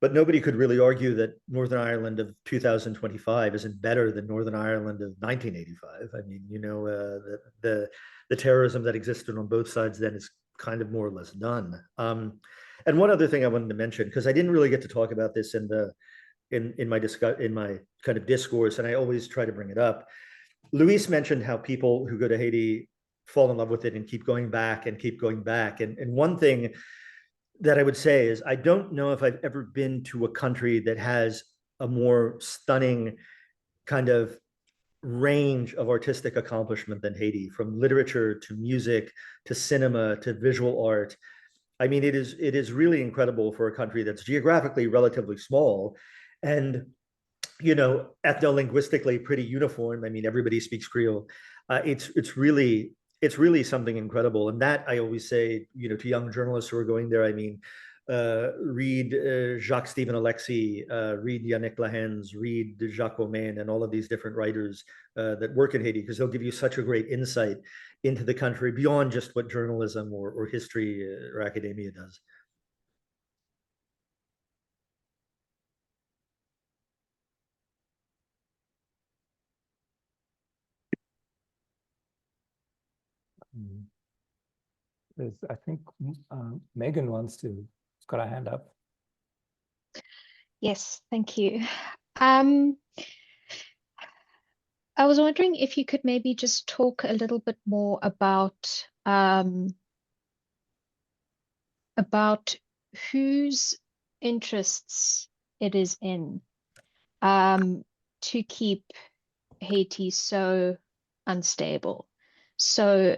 But nobody could really argue that Northern Ireland of 2025 isn't better than Northern Ireland of 1985. I mean, the terrorism that existed on both sides then is kind of more or less done. And one other thing I wanted to mention, because I didn't really get to talk about this in my kind of discourse, and I always try to bring it up. Luis mentioned how people who go to Haiti fall in love with it and keep going back and keep going back. And one thing that I would say is, I don't know if I've ever been to a country that has a more stunning kind of range of artistic accomplishment than Haiti, from literature to music to cinema to visual art. I mean, it is really incredible for a country that's geographically relatively small and ethno-linguistically pretty uniform. I mean, everybody speaks Creole. It's really something incredible. And that, I always say, to young journalists who are going there, I mean, read Jacques-Stephen Alexis, read Yannick Lahens, read Jacques Omain, and all of these different writers that work in Haiti, because they'll give you such a great insight into the country beyond just what journalism or history or academia does. I think Megan got her hand up. Yes, thank you. I was wondering if you could maybe just talk a little bit more about whose interests it is in to keep Haiti so unstable. So,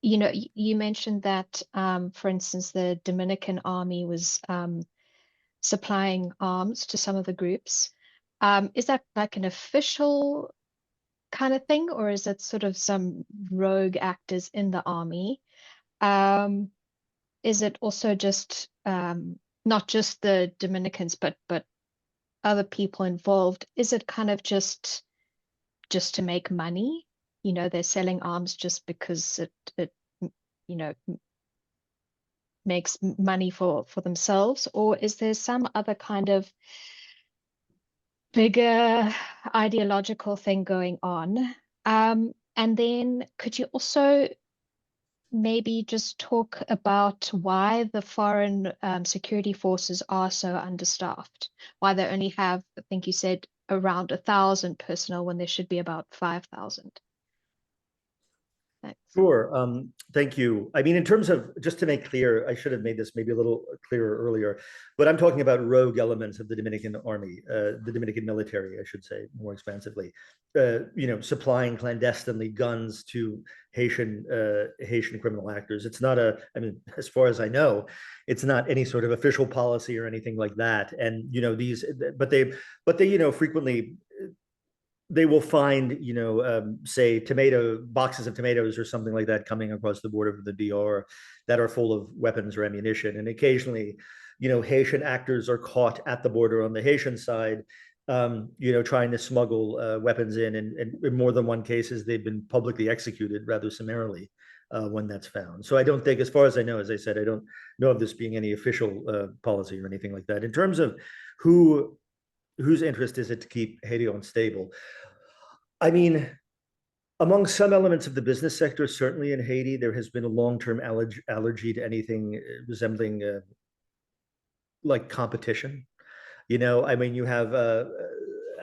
you mentioned that, for instance, the Dominican army was supplying arms to some of the groups. Is that like an official kind of thing, or is it sort of some rogue actors in the army? Is it also just not just the Dominicans, but other people involved? Is it kind of just to make money? You know, they're selling arms just because it you know, makes money for themselves, or is there some other kind of bigger ideological thing going on? And then could you also maybe just talk about why the foreign security forces are so understaffed? Why they only have, I think you said, around 1,000 personnel when there should be about 5,000. Thanks. Sure. Thank you. I mean, in terms of, just to make clear, I should have made this maybe a little clearer earlier, but I'm talking about rogue elements of the Dominican army, the Dominican military, I should say more expansively, you know, supplying clandestinely guns to Haitian criminal actors. It's not I mean, as far as I know, it's not any sort of official policy or anything like that. And, you know, but they, you know, frequently, they will find, you know, say boxes of tomatoes or something like that coming across the border from the DR that are full of weapons or ammunition. And occasionally, you know, Haitian actors are caught at the border on the Haitian side, you know, trying to smuggle weapons in. And in more than one cases, they've been publicly executed rather summarily when that's found. So I don't think, as far as I know, as I said, I don't know of this being any official policy or anything like that. In terms of whose interest is it to keep Haiti unstable? I mean, among some elements of the business sector, certainly in Haiti, there has been a long-term allergy to anything resembling like competition. You know, I mean, you have a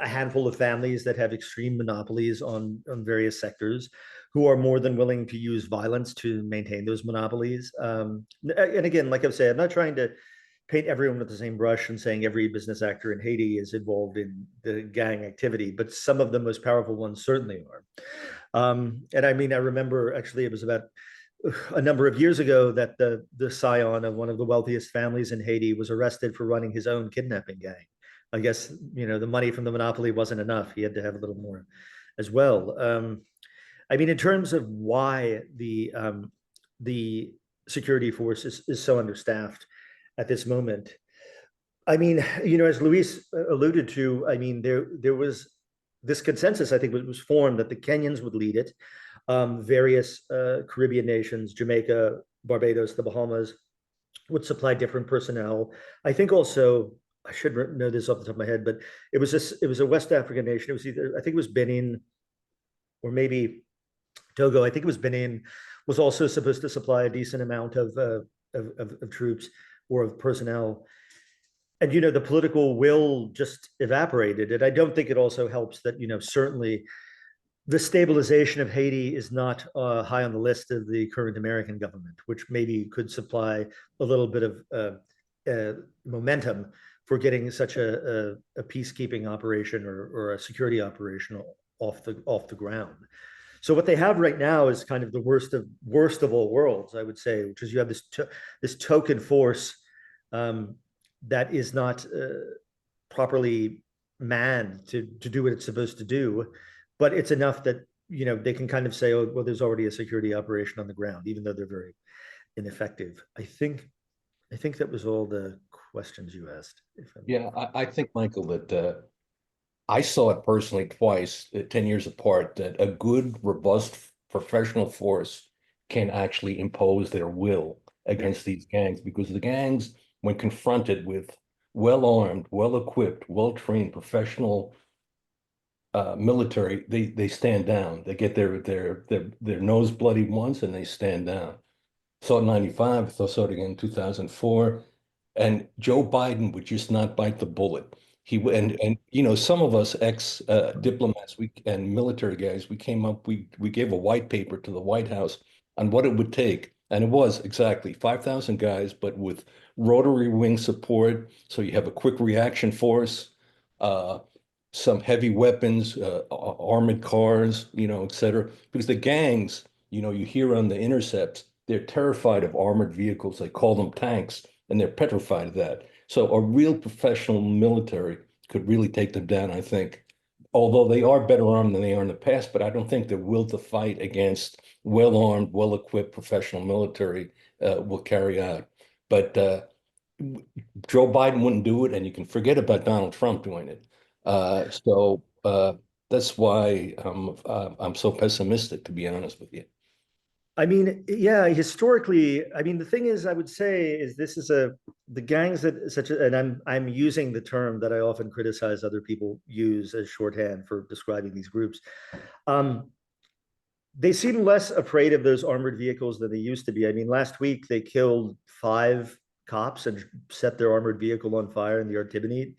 handful of families that have extreme monopolies on various sectors who are more than willing to use violence to maintain those monopolies. And again, like I've said, I'm not trying to paint everyone with the same brush and saying every business actor in Haiti is involved in the gang activity, but some of the most powerful ones certainly are. And I mean, I remember actually it was about a number of years ago that the scion of one of the wealthiest families in Haiti was arrested for running his own kidnapping gang. I guess, you know, the money from the monopoly wasn't enough. He had to have a little more as well. I mean, in terms of why the security force is so understaffed at this moment, I mean, you know, as Luis alluded to, I mean, there was this consensus, I think, was formed that the Kenyans would lead it. Various Caribbean nations, Jamaica, Barbados, the Bahamas, would supply different personnel. I think also, I should know this off the top of my head, but it was a West African nation. It was either, I think it was Benin or maybe Togo. I think it was Benin, was also supposed to supply a decent amount of troops or of personnel. And, you know, the political will just evaporated. And I don't think it also helps that, you know, certainly the stabilization of Haiti is not high on the list of the current American government, which maybe could supply a little bit of momentum for getting such a peacekeeping operation or a security operation off the ground. So what they have right now is kind of the worst of all worlds, I would say, which is you have this token force that is not properly manned to do what it's supposed to do, but it's enough that, you know, they can kind of say, oh, well, there's already a security operation on the ground, even though they're very ineffective. I think that was all the questions you asked. Yeah, I think, Michael, that I saw it personally twice, 10 years apart, that a good, robust professional force can actually impose their will against these gangs, because the gangs, when confronted with well-armed, well-equipped, well-trained professional military, they stand down. They get their nose bloody once and they stand down. Saw it in 95, saw it again in 2004. And Joe Biden would just not bite the bullet. And you know, some of us diplomats and military guys, we came up, we gave a white paper to the White House on what it would take. And it was exactly 5,000 guys, but with rotary wing support. So you have a quick reaction force, some heavy weapons, armored cars, you know, et cetera. Because the gangs, you know, you hear on the intercepts, they're terrified of armored vehicles. They call them tanks, and they're petrified of that. So a real professional military could really take them down, I think. although they are better armed than they are in the past, but I don't think the will to fight against well-armed, well-equipped professional military will carry out. But Joe Biden wouldn't do it, and you can forget about Donald Trump doing it. So that's why I'm so pessimistic, to be honest with you. I mean, yeah, historically, I mean, the thing is, I would say is this is the gangs that and I'm using the term that I often criticize other people use as shorthand for describing these groups. They seem less afraid of those armored vehicles than they used to be. I mean, last week they killed 5 cops and set their armored vehicle on fire in the Artibonite.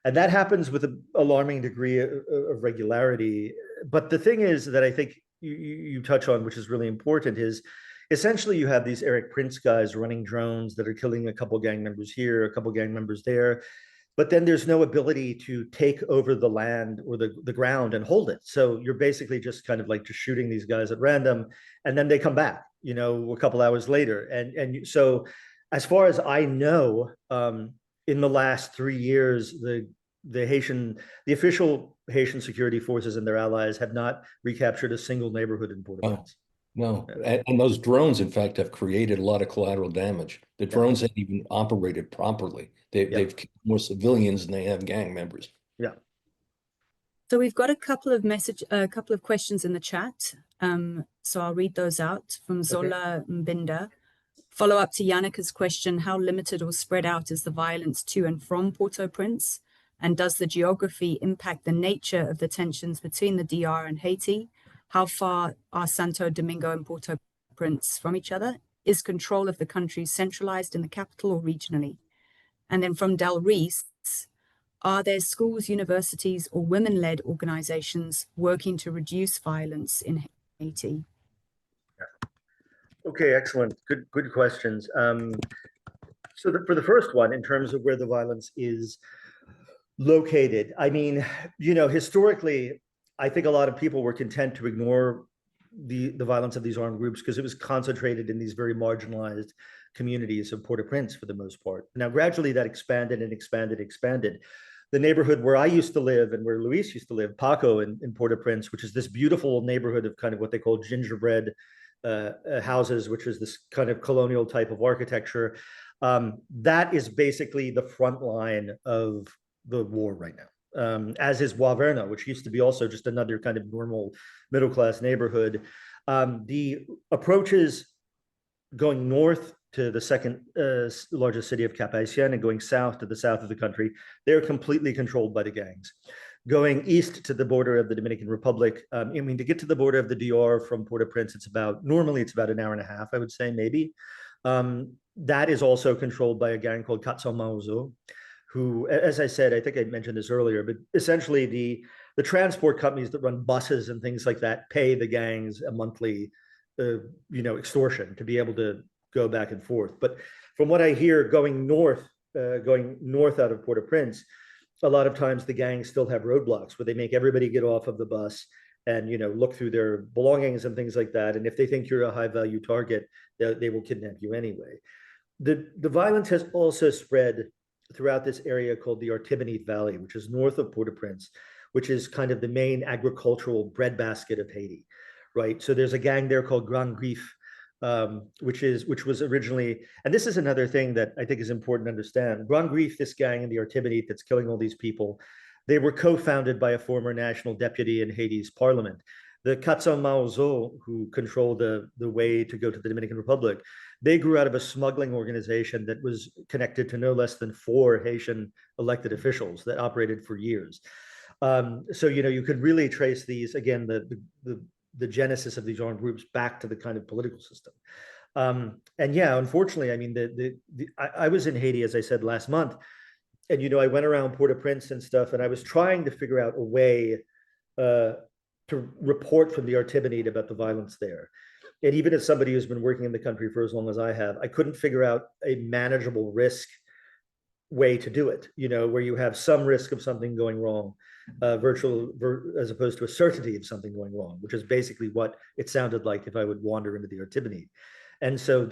And that happens with an alarming degree of regularity. But the thing is that I think you touch on, which is really important, is essentially you have these Eric Prince guys running drones that are killing a couple gang members here, a couple gang members there. But then there's no ability to take over the land or the ground and hold it. So you're basically just kind of like just shooting these guys at random, and then they come back, you know, a couple hours later. And so as far as I know, in the last 3 years, the official Haitian security forces and their allies have not recaptured a single neighborhood in Port-au-Prince. No, and those drones, in fact, have created a lot of collateral damage. The drones haven't even operated properly. They've killed more civilians than they have gang members. Yeah. So we've got a couple of questions in the chat. So I'll read those out from Zola Mbinda. Follow up to Yannika's question: how limited or spread out is the violence to and from Port-au-Prince? And does the geography impact the nature of the tensions between the DR and Haiti? How far are Santo Domingo and Port-au-Prince from each other? Is control of the country centralized in the capital or regionally? And then from Del Reese, are there schools, universities, or women-led organizations working to reduce violence in Haiti? Okay, excellent. Good questions. So for the first one, in terms of where the violence is located, I mean, you know, historically, I think a lot of people were content to ignore the violence of these armed groups because it was concentrated in these very marginalized communities of Port-au-Prince for the most part. Now, gradually that expanded and expanded. The neighborhood where I used to live and where Luis used to live, Paco in Port-au-Prince, which is this beautiful neighborhood of kind of what they call gingerbread houses, which is this kind of colonial type of architecture. That is basically the front line of the war right now, as is Waverna, which used to be also just another kind of normal middle-class neighborhood. The approaches going north to the second largest city of Cap-Haïtien and going south to the south of the country, they're completely controlled by the gangs. Going east to the border of the Dominican Republic, I mean, to get to the border of the DR from Port-au-Prince, normally it's about an hour and a half, I would say, maybe. That is also controlled by a gang called Katso Maozo, who, as I said, I think I mentioned this earlier, but essentially the transport companies that run buses and things like that pay the gangs a monthly, extortion to be able to go back and forth. But from what I hear, going north out of Port-au-Prince, a lot of times the gangs still have roadblocks where they make everybody get off of the bus and, you know, look through their belongings and things like that. And if they think you're a high value target, they will kidnap you anyway. The violence has also spread throughout this area called the Artibonite Valley, which is north of Port-au-Prince, which is kind of the main agricultural breadbasket of Haiti, right? So there's a gang there called Grand Griffe, which was originally, and this is another thing that I think is important to understand. Grand Griffe, this gang in the Artibonite that's killing all these people, they were co-founded by a former national deputy in Haiti's parliament. The Katso Maozo, who controlled the way to go to the Dominican Republic, they grew out of a smuggling organization that was connected to no less than 4 Haitian elected officials that operated for years. So, you know, you could really trace these, again, the genesis of these armed groups back to the kind of political system. And yeah, unfortunately, I mean, I was in Haiti, as I said, last month, and, you know, I went around Port-au-Prince and stuff, and I was trying to figure out a way to report from the Artibonite about the violence there. And even as somebody who's been working in the country for as long as I have, I couldn't figure out a manageable risk way to do it, you know, where you have some risk of something going wrong, as opposed to a certainty of something going wrong, which is basically what it sounded like if I would wander into the Artibonite. And so,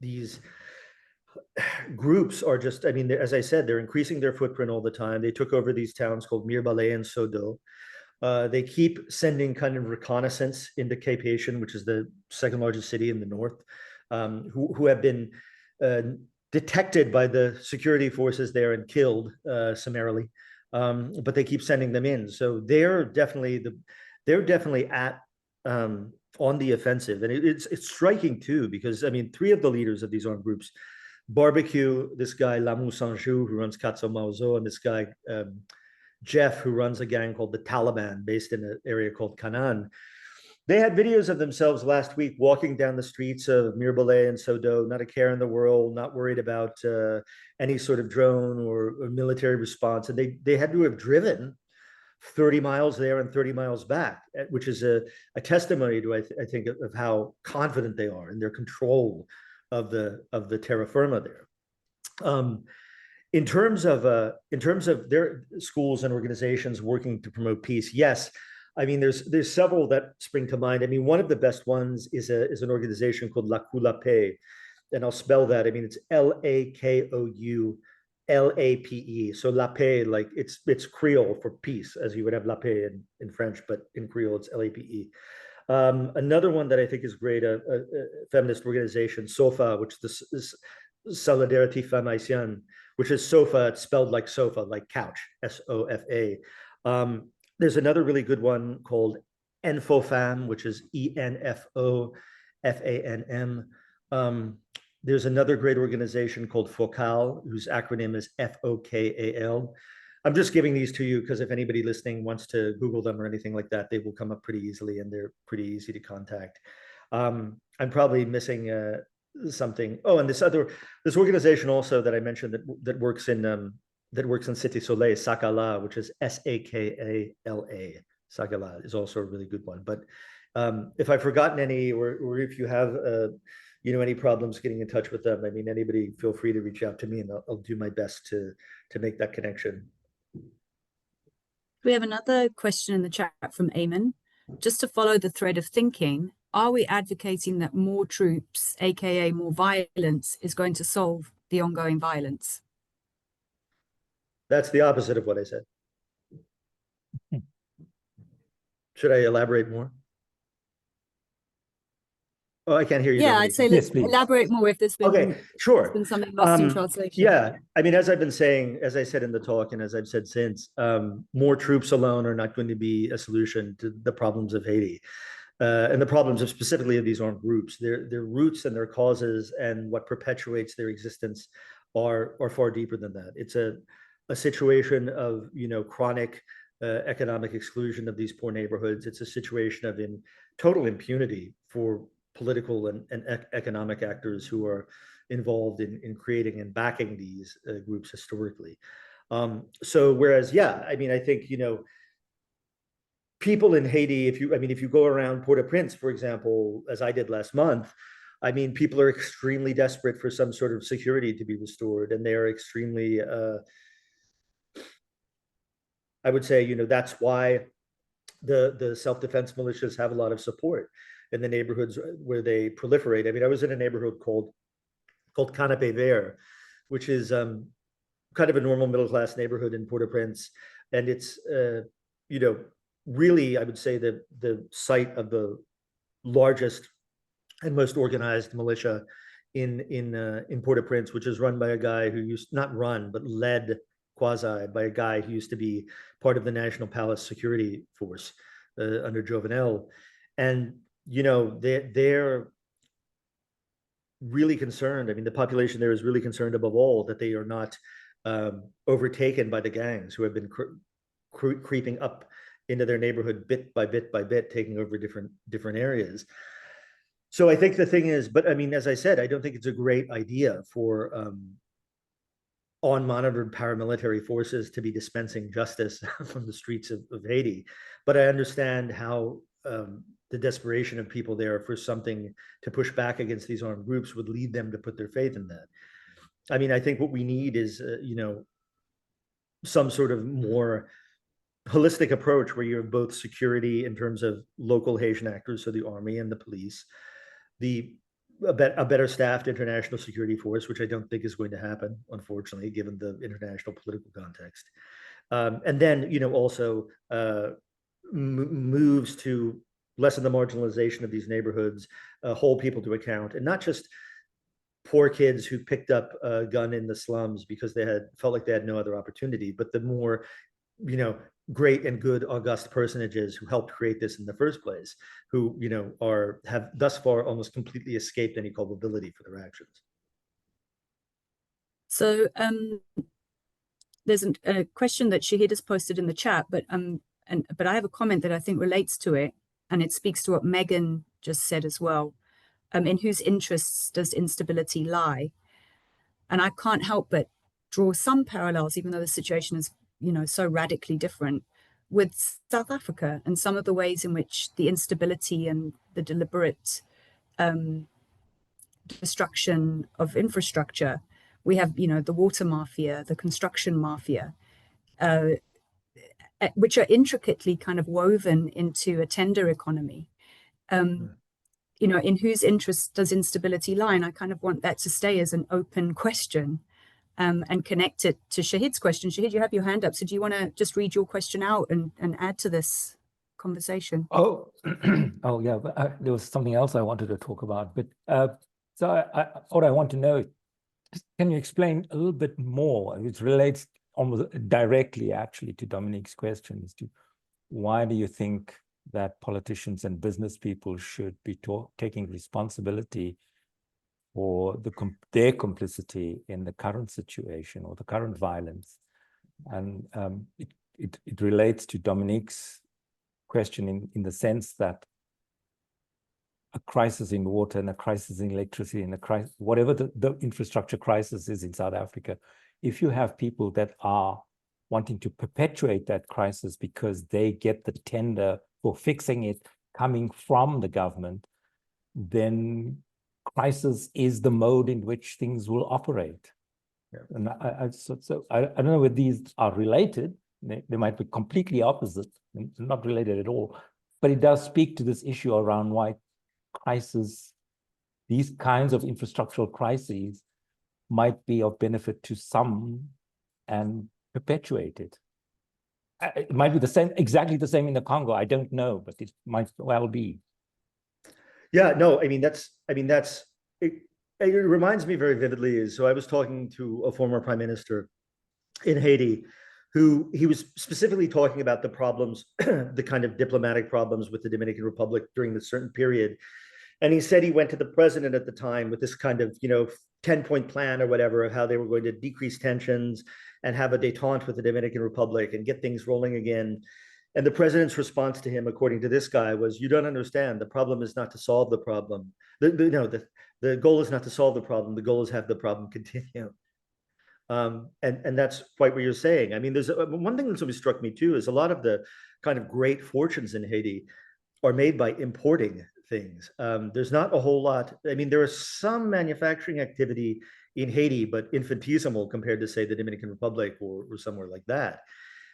these groups are just, I mean, as I said, they're increasing their footprint all the time. They took over these towns called Mirebalais and Sodo. They keep sending kind of reconnaissance into Cape Haitian, which is the second largest city in the north, who have been detected by the security forces there and killed summarily. But they keep sending them in. So they're definitely at on the offensive. And it's striking too, because I mean, three of the leaders of these armed groups, Barbecue, this guy Lamu Sanju, who runs Katso Mauzo, and this guy Jeff, who runs a gang called the Taliban, based in an area called Canaan. They had videos of themselves last week walking down the streets of Mirebalais and Sodo, not a care in the world, not worried about any sort of drone or military response. And they had to have driven 30 miles there and 30 miles back, which is a testimony to, I think, of how confident they are in their control of the terra firma there. In terms of their schools and organizations working to promote peace, yes, I mean there's several that spring to mind. I mean, one of the best ones is an organization called Lakou-Lape, and I'll spell that. I mean, it's Lakoulape. So Lape, like it's Creole for peace, as you would have la paix in French, but in Creole it's Lape. Another one that I think is great, a feminist organization, SOFA, which is Solidarité Femme Haïtienne, which is SOFA, it's spelled like sofa, like couch, SOFA. There's another really good one called ENFOFAM, which is ENFOFANM. There's another great organization called FOCAL, whose acronym is FOKAL. I'm just giving these to you because if anybody listening wants to Google them or anything like that, they will come up pretty easily and they're pretty easy to contact. I'm probably missing something. Oh, and this organization also that I mentioned that works in Cité Soleil, Sakala, which is SAKALA. Sakala is also a really good one. But if I've forgotten any, or if you have any problems getting in touch with them, I mean, anybody feel free to reach out to me, and I'll do my best to make that connection. We have another question in the chat from Eamon. Just to follow the thread of thinking, are we advocating that more troops, aka more violence, is going to solve the ongoing violence? That's the opposite of what I said. Should I elaborate more? Oh, I can't hear you. Yeah, I'd say let's elaborate more if there's been, been something lost in translation. Yeah, I mean, as I've been saying, as I said in the talk, and as I've said since, more troops alone are not going to be a solution to the problems of Haiti. And the problems of specifically of these armed groups. Their roots and their causes and what perpetuates their existence are far deeper than that. It's a situation of chronic economic exclusion of these poor neighborhoods. It's a situation of total impunity for political and economic actors who are involved in creating and backing these groups historically. So whereas, yeah, I mean, I think, people in Haiti, if you go around Port-au-Prince, for example, as I did last month, I mean, people are extremely desperate for some sort of security to be restored, and they are extremely, I would say, that's why the self-defense militias have a lot of support in the neighborhoods where they proliferate. I mean, I was in a neighborhood called Canapé Vert, which is kind of a normal middle-class neighborhood in Port-au-Prince, and it's really, I would say, the site of the largest and most organized militia in Port-au-Prince, which is run by a guy who led quasi by a guy who used to be part of the National Palace Security Force under Jovenel. And they're really concerned. I mean, the population there is really concerned above all that they are not overtaken by the gangs who have been creeping up into their neighborhood bit by bit by bit, taking over different areas. So I think the thing is, but I mean, as I said, I don't think it's a great idea for unmonitored paramilitary forces to be dispensing justice from the streets of Haiti. But I understand how the desperation of people there for something to push back against these armed groups would lead them to put their faith in that. I mean, I think what we need is, some sort of more holistic approach where you have both security in terms of local Haitian actors, so the army and the police, the a better staffed international security force, which I don't think is going to happen, unfortunately, given the international political context. And then, also moves to lessen the marginalization of these neighborhoods, hold people to account, and not just poor kids who picked up a gun in the slums because they felt like they had no other opportunity, but the more, great and good august personages who helped create this in the first place, who, have thus far almost completely escaped any culpability for their actions. So there's a question that Shahid has posted in the chat, but I have a comment that I think relates to it, and it speaks to what Megan just said as well. In whose interests does instability lie? And I can't help but draw some parallels, even though the situation is, so radically different, with South Africa and some of the ways in which the instability and the deliberate destruction of infrastructure. We have, the water mafia, the construction mafia, which are intricately kind of woven into a tender economy. In whose interest does instability lie? And I kind of want that to stay as an open question, and connect it to Shahid's question. Shahid, you have your hand up. So do you want to just read your question out and add to this conversation? Oh, oh yeah, but there was something else I wanted to talk about. But so what I want to know, can you explain a little bit more? It relates almost directly, actually, to Dominique's question as to why do you think that politicians and business people should be taking responsibility for their complicity in the current situation or the current violence? And it relates to Dominique's question in the sense that a crisis in water and a crisis in electricity and a crisis, whatever the infrastructure crisis is in South Africa, if you have people that are wanting to perpetuate that crisis because they get the tender for fixing it coming from the government, then crisis is the mode in which things will operate. Yeah. And I don't know whether these are related. They might be completely opposite, not related at all. But it does speak to this issue around why crisis, these kinds of infrastructural crises, might be of benefit to some and perpetuate it. It might be the same, exactly the same in the Congo. I don't know, but it might well be. Yeah, no, it reminds me very vividly. So I was talking to a former prime minister in Haiti, who he was specifically talking about the problems, the kind of diplomatic problems with the Dominican Republic during this certain period. And he said he went to the president at the time with this kind of, 10-point plan or whatever of how they were going to decrease tensions and have a détente with the Dominican Republic and get things rolling again. And the president's response to him, according to this guy, was, "You don't understand. The problem is not to solve the problem. The goal is not to solve the problem. The goal is have the problem continue." And that's quite what you're saying. I mean, there's one thing that's always struck me too is a lot of the kind of great fortunes in Haiti are made by importing things. There's not a whole lot. I mean, there is some manufacturing activity in Haiti, but infinitesimal compared to, say, the Dominican Republic or somewhere like that.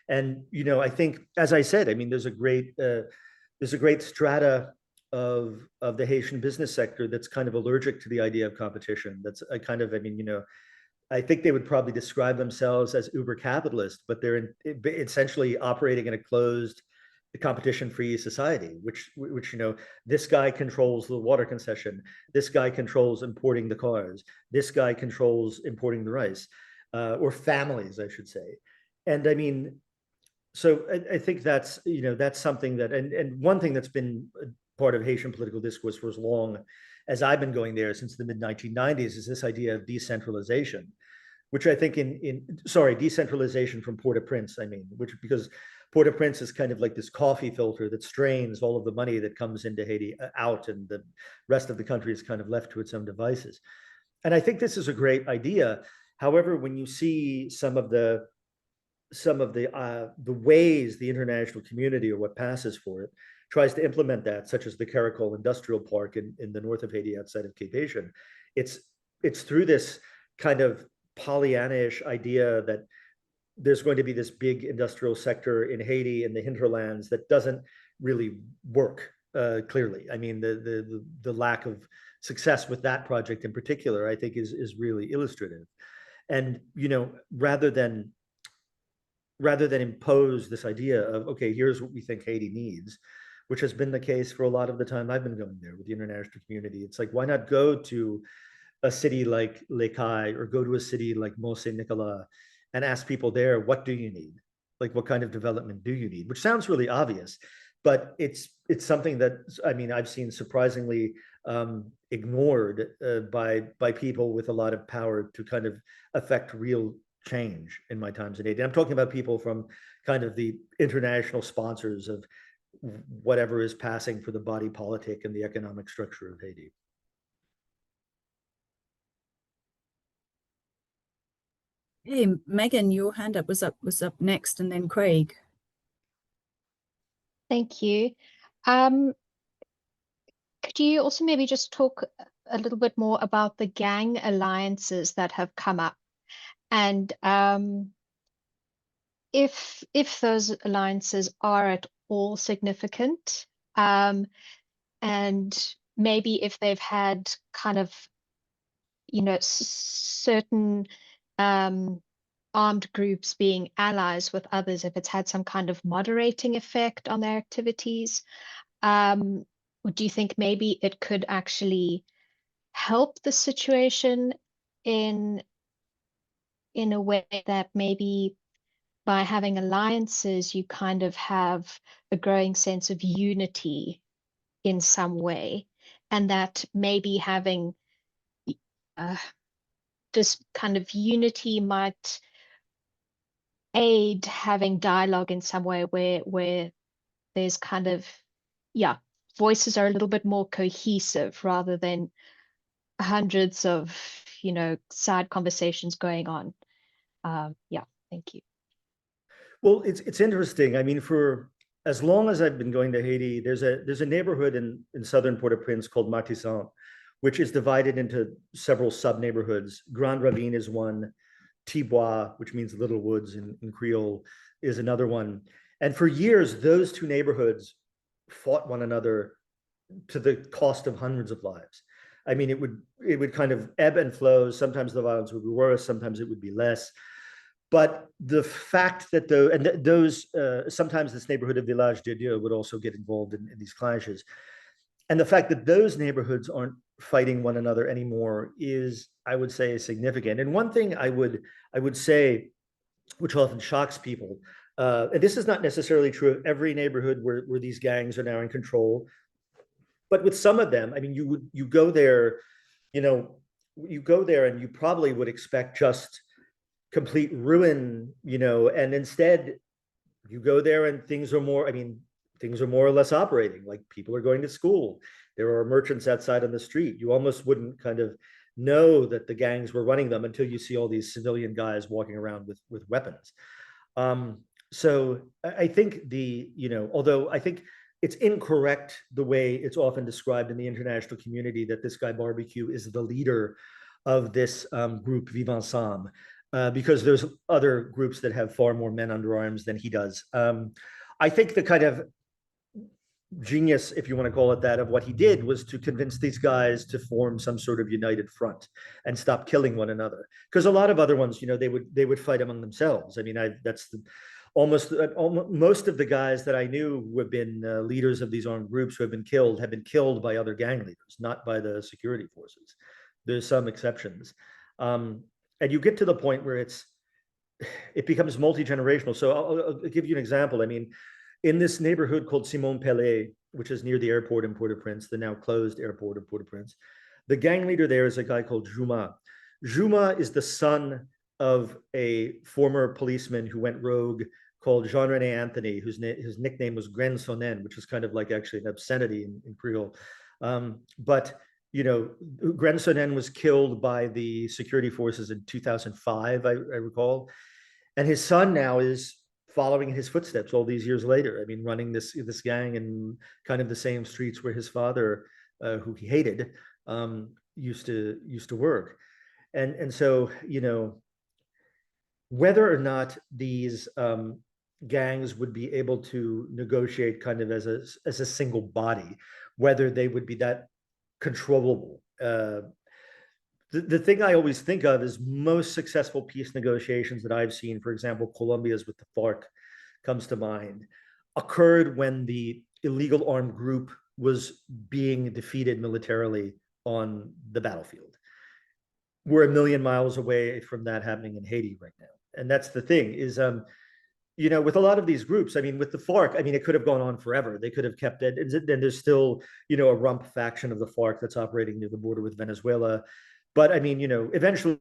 And I think, as I said, I mean, there's a great strata of the Haitian business sector that's kind of allergic to the idea of competition. That's a kind of, I think they would probably describe themselves as uber capitalist, but they're essentially operating in a closed, competition-free society, which this guy controls the water concession, this guy controls importing the cars, this guy controls importing the rice, or families, I should say. And I mean, so I think that's that's something that, and one thing that's been part of Haitian political discourse for as long as I've been going there, since the mid-1990s, is this idea of decentralization, which I think decentralization from Port-au-Prince, because Port-au-Prince is kind of like this coffee filter that strains all of the money that comes into Haiti out, and the rest of the country is kind of left to its own devices. And I think this is a great idea. However, when you see some of the ways the international community, or what passes for it, tries to implement that, such as the Caracol Industrial Park in the north of Haiti outside of Cape Haitian, it's through this kind of Pollyannish idea that there's going to be this big industrial sector in Haiti in the hinterlands that doesn't really work. clearly. I mean, the lack of success with that project in particular, I think, is really illustrative. And rather than impose this idea of, okay, here's what we think Haiti needs, which has been the case for a lot of the time I've been going there with the international community. It's like, why not go to a city like Les Cayes or go to a city like Mont Saint Nicolas and ask people there, what do you need? Like, what kind of development do you need? Which sounds really obvious, but it's something that, I mean, I've seen surprisingly ignored by people with a lot of power to kind of affect real change in my times in Haiti. I'm talking about people from kind of the international sponsors of whatever is passing for the body politic and the economic structure of Haiti. Hey, Megan, your hand up was up next, and then Craig. Thank you. Could you also maybe just talk a little bit more about the gang alliances that have come up, and if those alliances are at all significant, and maybe if they've had kind of, certain armed groups being allies with others, if it's had some kind of moderating effect on their activities. Do you think maybe it could actually help the situation in a way that maybe by having alliances, you kind of have a growing sense of unity in some way, and that maybe having this kind of unity might aid having dialogue in some way where there's kind of, voices are a little bit more cohesive rather than hundreds of, side conversations going on. Thank you. Well, it's interesting. I mean, for as long as I've been going to Haiti, there's a neighborhood in southern Port-au-Prince called Matissan, which is divided into several sub-neighborhoods. Grand Ravine is one, Tibois, which means little woods in Creole, is another one. And for years, those two neighborhoods fought one another to the cost of hundreds of lives. I mean, it would kind of ebb and flow. Sometimes the violence would be worse, sometimes it would be less. But the fact that those sometimes this neighborhood of Village de Dieu would also get involved in these clashes. And the fact that those neighborhoods aren't fighting one another anymore is, I would say, significant. And one thing I would say, which often shocks people, and this is not necessarily true of every neighborhood where these gangs are now in control, but with some of them, I mean, you go there, and you probably would expect just complete ruin, and instead you go there and things are more or less operating. Like, people are going to school. There are merchants outside on the street. You almost wouldn't kind of know that the gangs were running them until you see all these civilian guys walking around with weapons. So I think although I think it's incorrect the way it's often described in the international community that this guy Barbecue is the leader of this group Vivre Ensemble, because there's other groups that have far more men under arms than he does. I think the kind of genius, if you want to call it that, of what he did was to convince these guys to form some sort of united front and stop killing one another. Because a lot of other ones, they would fight among themselves. I mean, most of the guys that I knew who have been leaders of these armed groups who have been killed by other gang leaders, not by the security forces. There's some exceptions. And you get to the point where it becomes multi-generational. So I'll give you an example. I mean, in this neighborhood called Simon Pellet, which is near the airport in Port-au-Prince, the now closed airport of Port-au-Prince, the gang leader there is a guy called Juma. Juma is the son of a former policeman who went rogue called Jean-René Anthony, his nickname was Gren Sonnen, which is kind of like actually an obscenity in Creole. But Gren Sonnen was killed by the security forces in 2005, I recall. And his son now is following in his footsteps all these years later. I mean, running this gang in kind of the same streets where his father, who he hated, used to work. And so, whether or not these gangs would be able to negotiate kind of as a single body, whether they would be that controllable. The thing I always think of is most successful peace negotiations that I've seen, for example, Colombia's with the FARC comes to mind, occurred when the illegal armed group was being defeated militarily on the battlefield. We're a million miles away from that happening in Haiti right now. And that's the thing is, you know, with a lot of these groups, I mean, with the FARC, I mean, it could have gone on forever. They could have kept it. And then there's still, you know, a rump faction of the FARC that's operating near the border with Venezuela. But I mean, you know, eventually,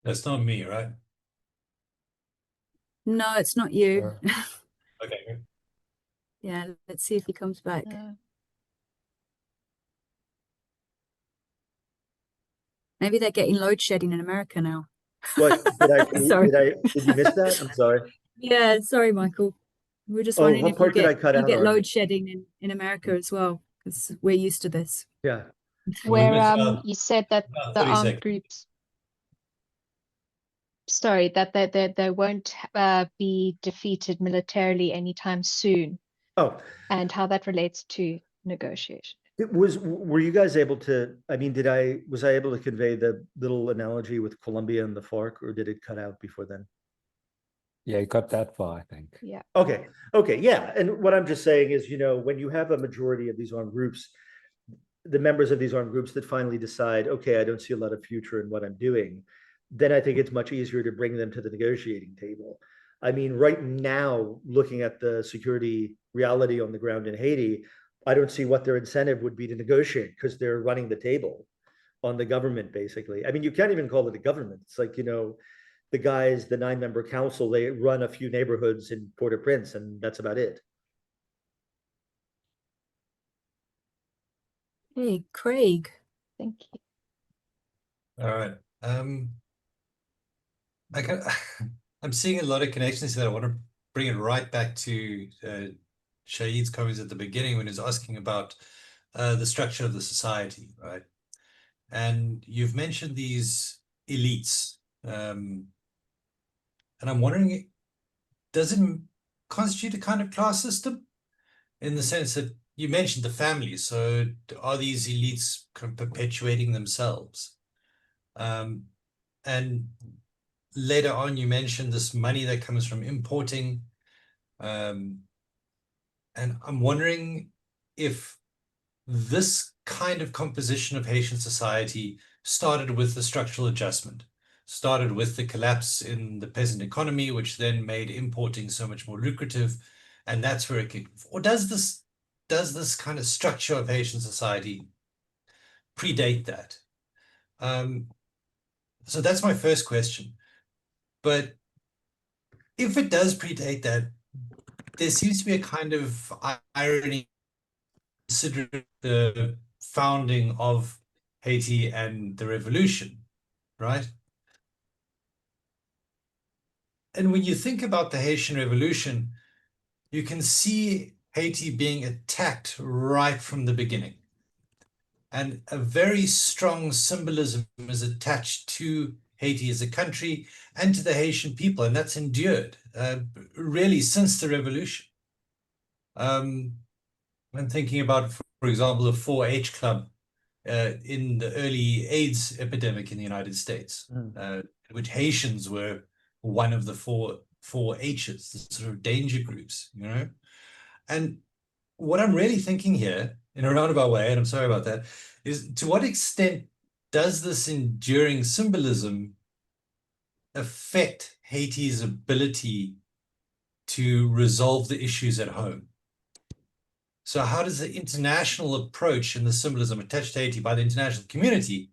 That's not me, right? No, it's not you. Okay. Yeah, let's see if he comes back. Maybe they're getting load shedding in America now. what Sorry. did you miss that? I'm sorry. Yeah, sorry, Michael. We're just Oh, wondering what if part did I cut you out get on? load shedding in America as well, because we're used to this. Yeah. Where missed out you said that about the 30 armed seconds. groups, sorry, that they won't be defeated militarily anytime soon, Oh, and how that relates to negotiation. were you guys able to, I mean, was I able to convey the little analogy with Colombia and the FARC, or did it cut out before then? Yeah, you got that far, I think. Yeah. Okay. Yeah. And what I'm just saying is, you know, when you have a majority of these armed groups, the members of these armed groups that finally decide, okay, I don't see a lot of future in what I'm doing, then I think it's much easier to bring them to the negotiating table. I mean, right now, looking at the security reality on the ground in Haiti, I don't see what their incentive would be to negotiate because they're running the table on the government, basically. I mean, you can't even call it a government. It's like, you know, the guys, the 9-member council, they run a few neighborhoods in Port-au-Prince, and that's about it. Hey, Craig. Thank you. All right. I'm seeing a lot of connections here. I want to bring it right back to Shahid's comments at the beginning when he was asking about the structure of the society, right? And you've mentioned these elites. And I'm wondering, does it constitute a kind of class system in the sense that you mentioned the family? So are these elites kind of perpetuating themselves? And later on, you mentioned this money that comes from importing. And I'm wondering if this kind of composition of Haitian society started with the structural adjustment, started with the collapse in the peasant economy, which then made importing so much more lucrative. And that's where it came. Or does this kind of structure of Haitian society predate that? So that's my first question. But if it does predate that, there seems to be a kind of irony considering the founding of Haiti and the revolution, right? And when you think about the Haitian Revolution, you can see Haiti being attacked right from the beginning. And a very strong symbolism is attached to Haiti as a country and to the Haitian people, and that's endured really since the revolution. I'm thinking about, for example, the 4-H Club in the early AIDS epidemic in the United States, which Haitians were one of the four H's, the sort of danger groups, you know? And what I'm really thinking here, in a roundabout way, and I'm sorry about that, is to what extent does this enduring symbolism affect Haiti's ability to resolve the issues at home? So how does the international approach and the symbolism attached to Haiti by the international community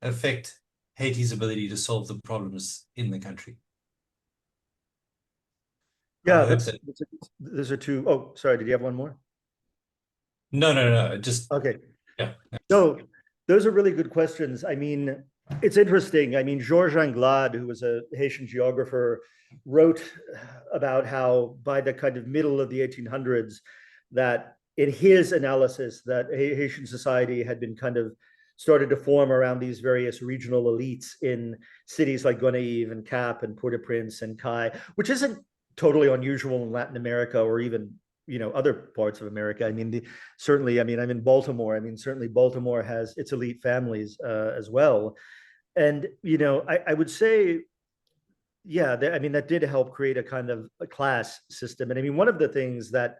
affect Haiti's ability to solve the problems in the country? Yeah, those are two. Oh, sorry. Did you have one more? No. Just okay. Yeah. So those are really good questions. I mean, it's interesting. I mean, Georges Anglade, who was a Haitian geographer, wrote about how by the kind of middle of the 1800s, that in his analysis that Haitian society had been kind of started to form around these various regional elites in cities like Gonaives and Cap and Port-au-Prince and Cai, which isn't totally unusual in Latin America or even, you know, other parts of America. I mean, certainly, I mean, I'm in Baltimore. I mean, certainly Baltimore has its elite families as well. And, you know, I would say, yeah, I mean, that did help create a kind of a class system. And I mean, one of the things that,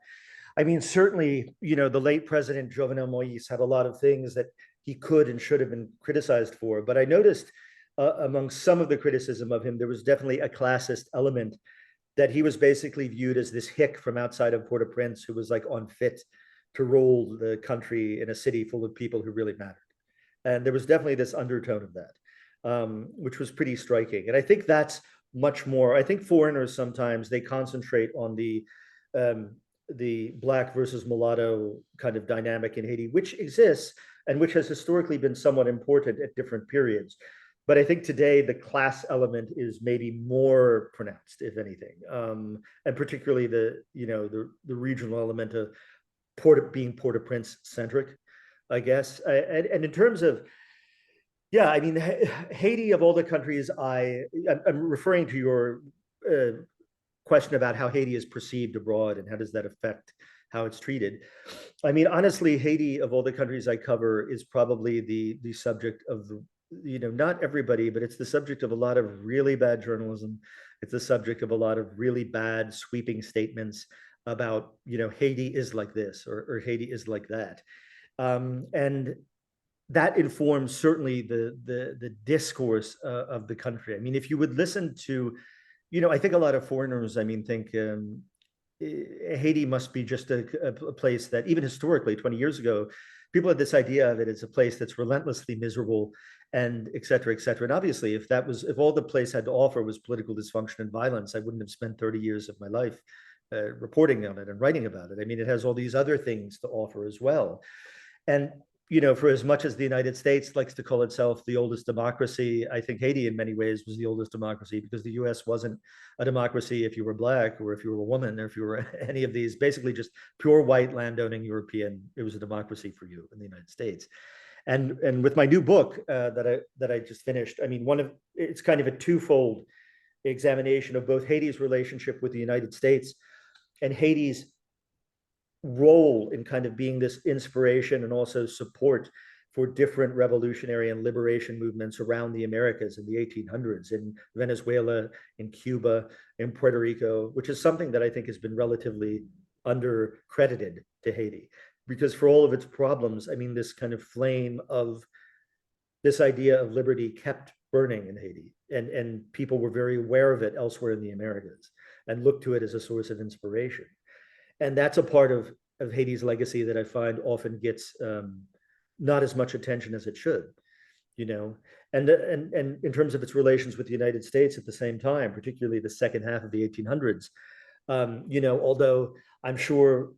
I mean, certainly, you know, the late President Jovenel Moïse had a lot of things that he could and should have been criticized for. But I noticed among some of the criticism of him, there was definitely a classist element, that he was basically viewed as this hick from outside of Port-au-Prince who was like unfit to rule the country in a city full of people who really mattered. And there was definitely this undertone of that, which was pretty striking. And I think that's much more, I think foreigners sometimes, they concentrate on the Black versus mulatto kind of dynamic in Haiti, which exists and which has historically been somewhat important at different periods. But I think today the class element is maybe more pronounced, if anything, and particularly the, you know, the regional element of being Port-au-Prince centric, I guess. And in terms of, yeah, I mean, Haiti, of all the countries, I'm referring to your question about how Haiti is perceived abroad and how does that affect how it's treated. I mean, honestly, Haiti, of all the countries I cover, is probably the subject of the, you know, not everybody, but it's the subject of a lot of really bad journalism. It's the subject of a lot of really bad sweeping statements about, you know, Haiti is like this or Haiti is like that. And that informs certainly the discourse of the country. I mean, if you would listen to, you know, I think a lot of foreigners, I mean, think Haiti must be just a place that even historically, 20 years ago, people had this idea of it as a place that's relentlessly miserable and et cetera, et cetera. And obviously, if all the place had to offer was political dysfunction and violence, I wouldn't have spent 30 years of my life reporting on it and writing about it. I mean, it has all these other things to offer as well. And, you know, for as much as the United States likes to call itself the oldest democracy, I think Haiti in many ways was the oldest democracy, because the US wasn't a democracy if you were Black or if you were a woman or if you were any of these, basically just pure white landowning European. It was a democracy for you in the United States. And with my new book that I just finished, I mean, it's kind of a twofold examination of both Haiti's relationship with the United States and Haiti's role in kind of being this inspiration and also support for different revolutionary and liberation movements around the Americas in the 1800s, in Venezuela, in Cuba, in Puerto Rico, which is something that I think has been relatively undercredited to Haiti. Because for all of its problems, I mean, this kind of flame of this idea of liberty kept burning in Haiti, and people were very aware of it elsewhere in the Americas and looked to it as a source of inspiration. And that's a part of Haiti's legacy that I find often gets not as much attention as it should, you know. And in terms of its relations with the United States at the same time, particularly the second half of the 1800s, you know, although I'm sure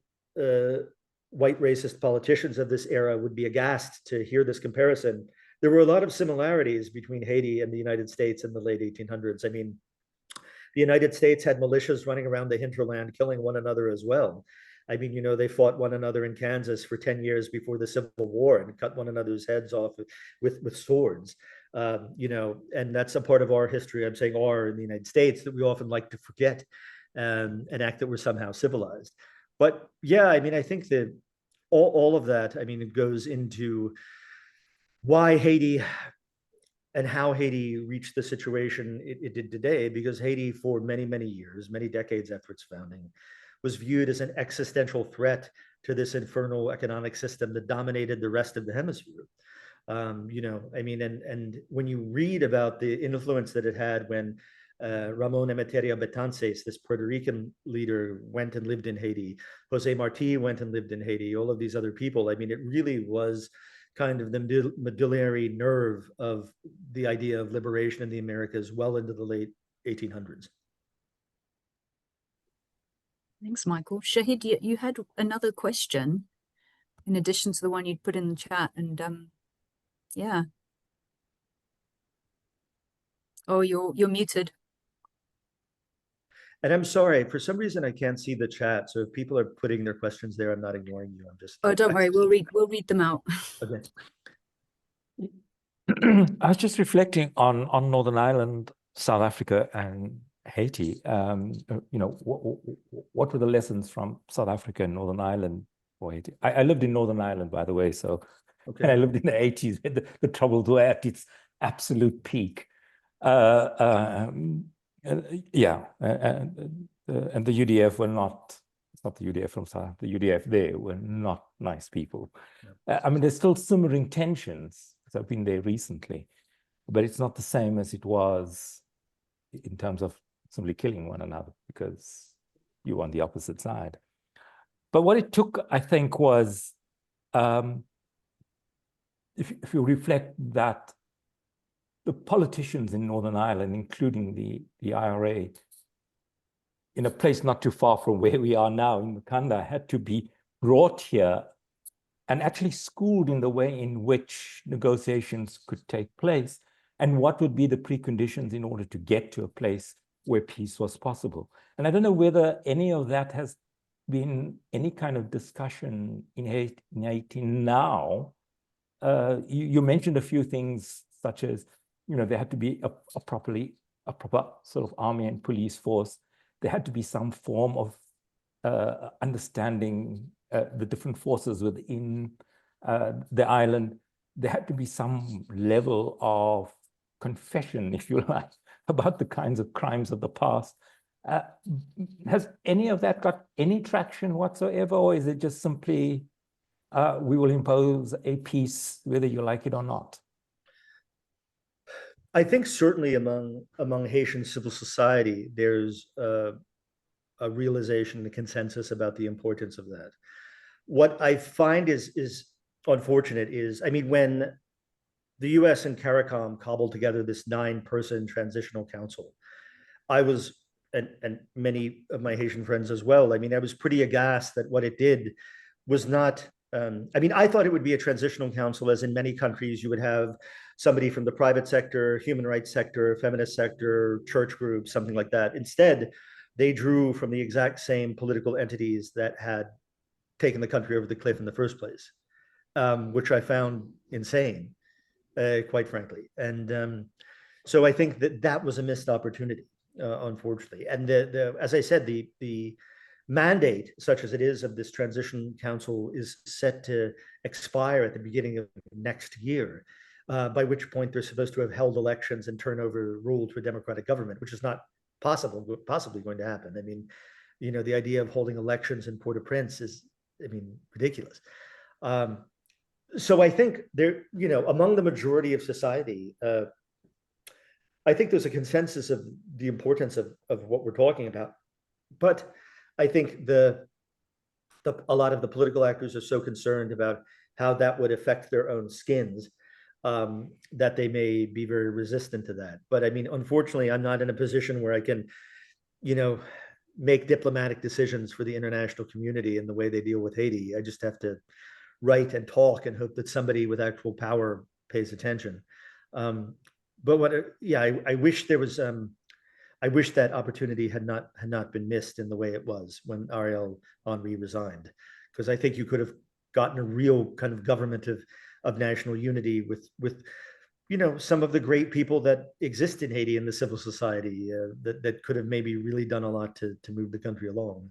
white racist politicians of this era would be aghast to hear this comparison, there were a lot of similarities between Haiti and the United States in the late 1800s. I mean, the United States had militias running around the hinterland, killing one another as well. I mean, you know, they fought one another in Kansas for 10 years before the Civil War and cut one another's heads off with swords. You know, and that's a part of our history, I'm saying our in the United States, that we often like to forget and act that we're somehow civilized. But yeah, I mean, I think that all of that, I mean, it goes into why Haiti and how Haiti reached the situation it did today, because Haiti for many, many years, many decades after its founding, was viewed as an existential threat to this infernal economic system that dominated the rest of the hemisphere. You know, I mean, and when you read about the influence that it had when Ramon Emeterio Betances, this Puerto Rican leader, went and lived in Haiti, Jose Marti went and lived in Haiti, all of these other people, I mean, it really was kind of the medullary nerve of the idea of liberation in the Americas well into the late 1800s. Thanks, Michael. Shahid, you had another question in addition to the one you'd put in the chat, and yeah. Oh, you're muted. And I'm sorry, for some reason I can't see the chat. So if people are putting their questions there, I'm not ignoring you. I'm just. Oh, don't worry, we'll read them out. Okay. I was just reflecting on Northern Ireland, South Africa, and Haiti. You know, what were the lessons from South Africa and Northern Ireland for Haiti? I lived in Northern Ireland, by the way, so and I lived in the 80s when the troubles were at its absolute peak. Yeah, and the UDF were not. It's not the UDF from South. The UDF there were not nice people. I mean, there's still simmering tensions. So I've been there recently, but it's not the same as it was in terms of simply killing one another because you're on the opposite side. But what it took, I think, was if you reflect that the politicians in Northern Ireland, including the IRA, in a place not too far from where we are now in Mukanda, had to be brought here and actually schooled in the way in which negotiations could take place and what would be the preconditions in order to get to a place where peace was possible. And I don't know whether any of that has been any kind of discussion in Haiti now. You mentioned a few things such as, you know, there had to be a proper sort of army and police force. There had to be some form of understanding the different forces within the island. There had to be some level of confession, if you like, about the kinds of crimes of the past. Has any of that got any traction whatsoever, or is it just simply we will impose a peace whether you like it or not? I think certainly among Haitian civil society, there's a realization, a consensus about the importance of that. What I find is unfortunate is, I mean, when the US and CARICOM cobbled together this 9-person transitional council, I was, and many of my Haitian friends as well, I mean, I was pretty aghast that what it did was not, I mean, I thought it would be a transitional council, as in many countries, you would have somebody from the private sector, human rights sector, feminist sector, church groups, something like that. Instead, they drew from the exact same political entities that had taken the country over the cliff in the first place, which I found insane, quite frankly. And so I think that was a missed opportunity, unfortunately. And as I said, the mandate, such as it is, of this transition council is set to expire at the beginning of next year, by which point they're supposed to have held elections and turn over rule to a democratic government, which is not possibly going to happen. I mean, you know, the idea of holding elections in Port-au-Prince is, I mean, ridiculous. So I think there, you know, among the majority of society, I think there's a consensus of the importance of what we're talking about. But I think a lot of the political actors are so concerned about how that would affect their own skins, that they may be very resistant to that. But I mean, unfortunately, I'm not in a position where I can, you know, make diplomatic decisions for the international community in the way they deal with Haiti. I just have to write and talk and hope that somebody with actual power pays attention. But I wish there was, I wish that opportunity had not been missed in the way it was when Ariel Henry resigned, because I think you could have gotten a real kind of government of national unity with you know, some of the great people that exist in Haiti in the civil society, that could have maybe really done a lot to move the country along.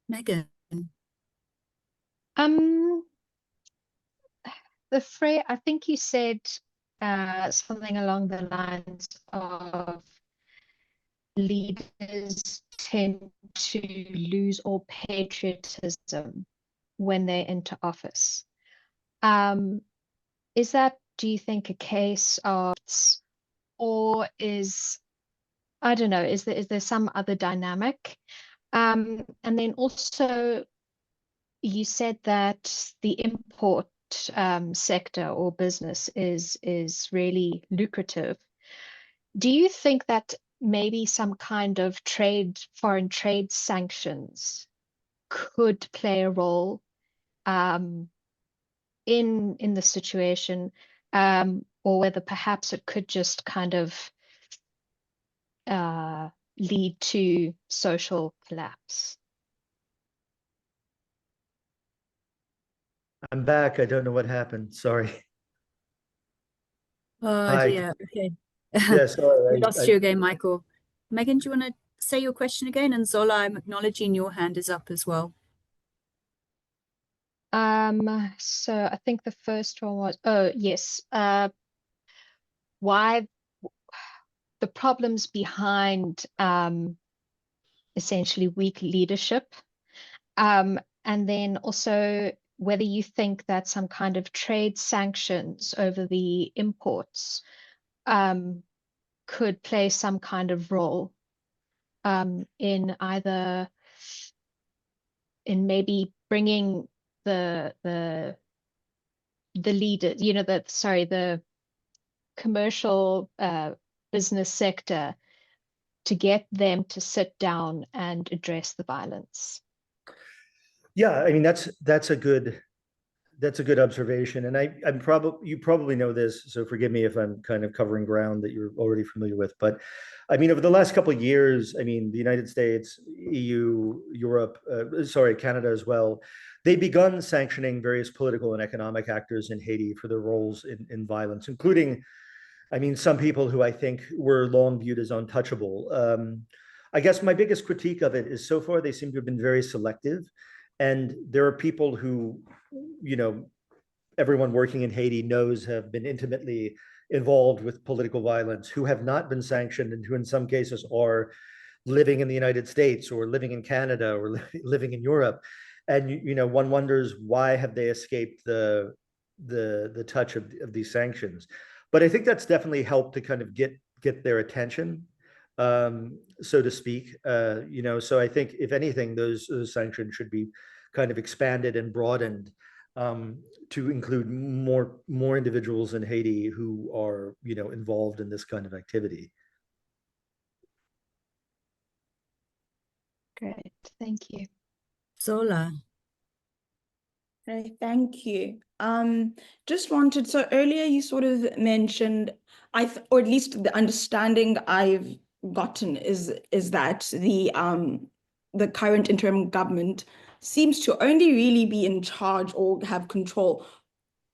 Megan. The phrase, I think you said something along the lines of leaders tend to lose all patriotism when they enter office. Is that, do you think, a case of, or is, I don't know, is there some other dynamic? And then also, you said that the import sector or business is really lucrative. Do you think that maybe some kind of foreign trade sanctions could play a role in the situation? or whether perhaps it could just kind of lead to social collapse. I'm back. I don't know what happened. Sorry. Oh Hi. dear. Okay. Yeah, sorry. We lost you again, Michael. Megan, do you want to say your question again? And Zola, I'm acknowledging your hand is up as well. So I think the first one was, oh yes, why the problems behind essentially weak leadership, and then also whether you think that some kind of trade sanctions over the imports could play some kind of role in either in maybe bringing the leader, you know, the commercial business sector, to get them to sit down and address the violence. Yeah, I mean, that's a good observation. And you probably know this, so forgive me if I'm kind of covering ground that you're already familiar with. But I mean, over the last couple of years, I mean, the United States, EU, Europe, Canada as well, they've begun sanctioning various political and economic actors in Haiti for their roles in violence, including, I mean, some people who I think were long viewed as untouchable. I guess my biggest critique of it is so far they seem to have been very selective. And there are people who, you know, everyone working in Haiti knows have been intimately involved with political violence, who have not been sanctioned and who in some cases are living in the United States or living in Canada or living in Europe. And, you know, one wonders, why have they escaped the touch of these sanctions? But I think that's definitely helped to kind of get their attention, so to speak. You know, so I think if anything, those sanctions should be kind of expanded and broadened to include more individuals in Haiti who are, you know, involved in this kind of activity. Great, thank you. Zola. Okay, thank you. Just wanted, so earlier you sort of mentioned, or at least the understanding I've gotten is that the current interim government seems to only really be in charge or have control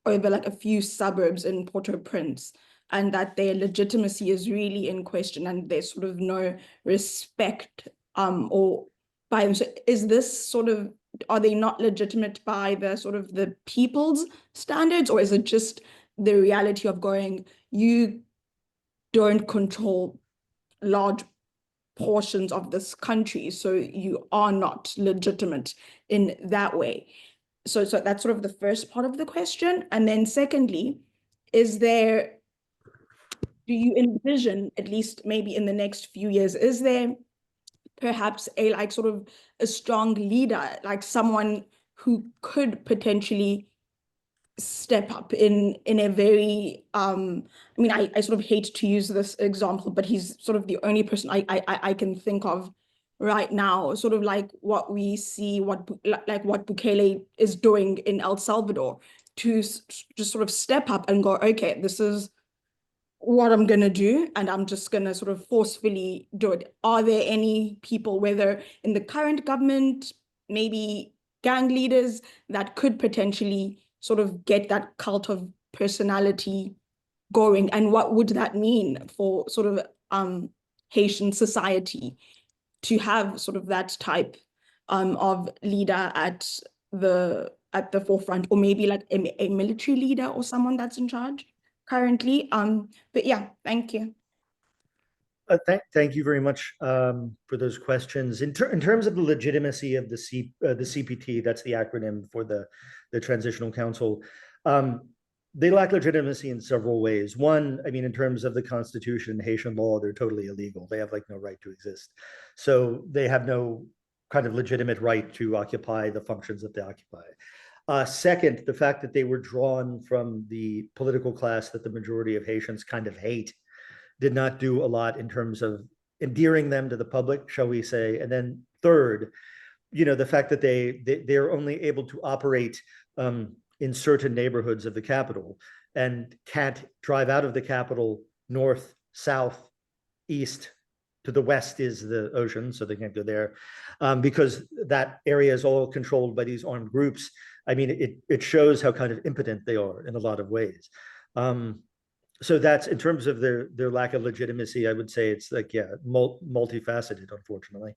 over like a few suburbs in Port-au-Prince, and that their legitimacy is really in question, and there's sort of no respect or by them. So is this sort of, are they not legitimate by the sort of the people's standards, or is it just the reality of going, you don't control large portions of this country, so you are not legitimate in that way? So that's sort of the first part of the question. And then secondly, do you envision, at least maybe in the next few years, is there perhaps a like sort of a strong leader, like someone who could potentially step up in a very I mean, I sort of hate to use this example, but he's sort of the only person I can think of right now, sort of like what we see, what Bukele is doing in El Salvador, to just sort of step up and go, okay, this is what I'm going to do, and I'm just going to sort of forcefully do it. Are there any people, whether in the current government, maybe gang leaders, that could potentially sort of get that cult of personality going? And what would that mean for sort of Haitian society to have sort of that type of leader at the forefront, or maybe like a military leader or someone that's in charge currently? But yeah, thank you. Thank you very much for those questions. In terms of the legitimacy of the CPT, that's the acronym for the Transitional Council, they lack legitimacy in several ways. One, I mean, in terms of the Constitution, Haitian law, they're totally illegal. They have like no right to exist. So they have no kind of legitimate right to occupy the functions that they occupy. Second, the fact that they were drawn from the political class that the majority of Haitians kind of hate did not do a lot in terms of endearing them to the public, shall we say. And then third, you know, the fact that they're only able to operate in certain neighborhoods of the capital and can't drive out of the capital north, south, east. To the west is the ocean, so they can't go there because that area is all controlled by these armed groups. I mean, it shows how kind of impotent they are in a lot of ways. So that's, in terms of their lack of legitimacy, I would say it's like, yeah, multifaceted, unfortunately.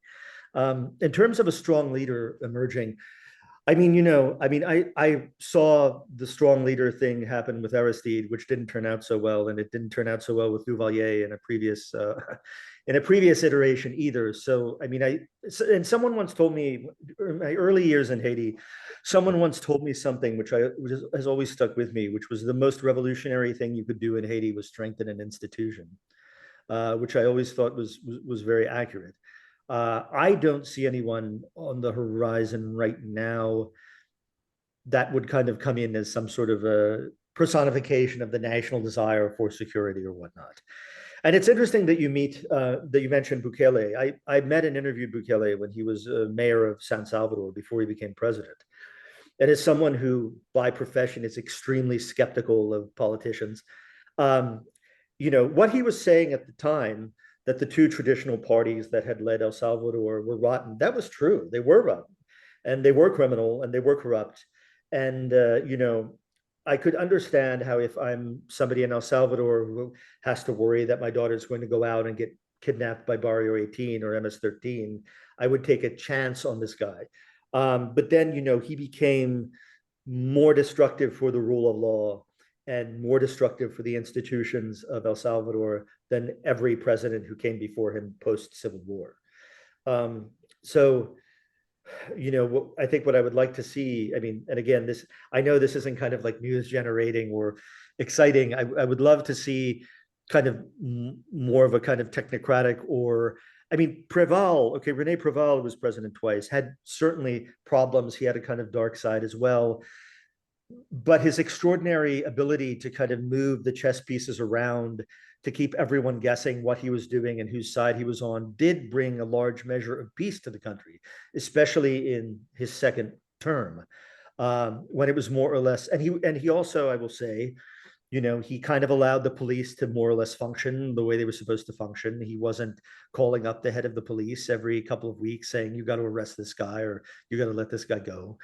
In terms of a strong leader emerging, I mean, I saw the strong leader thing happen with Aristide, which didn't turn out so well, and it didn't turn out so well with Duvalier in a previous iteration either. So, I mean, and someone once told me, in my early years in Haiti, someone once told me something which has always stuck with me, which was the most revolutionary thing you could do in Haiti was strengthen an institution, which I always thought was very accurate. I don't see anyone on the horizon right now that would kind of come in as some sort of a personification of the national desire for security or whatnot. And it's interesting that you mentioned Bukele. I met and interviewed Bukele when he was mayor of San Salvador before he became president. And as someone who, by profession, is extremely skeptical of politicians, what he was saying at the time, that the two traditional parties that had led El Salvador were rotten. That was true. They were rotten, and they were criminal, and they were corrupt. And, I could understand how, if I'm somebody in El Salvador who has to worry that my daughter's going to go out and get kidnapped by Barrio 18 or MS-13, I would take a chance on this guy. But then, he became more destructive for the rule of law and more destructive for the institutions of El Salvador than every president who came before him post-Civil War. So, I think what I would like to see, I mean, and again, I know this isn't kind of like news generating or exciting. I would love to see kind of more of a kind of technocratic, or, I mean, René Préval was president twice, had certainly problems. He had a kind of dark side as well. But his extraordinary ability to kind of move the chess pieces around to keep everyone guessing what he was doing and whose side he was on did bring a large measure of peace to the country, especially in his second term, when it was more or less, and he also, I will say, he kind of allowed the police to more or less function the way they were supposed to function. He wasn't calling up the head of the police every couple of weeks saying, you got to arrest this guy or you got to let this guy go.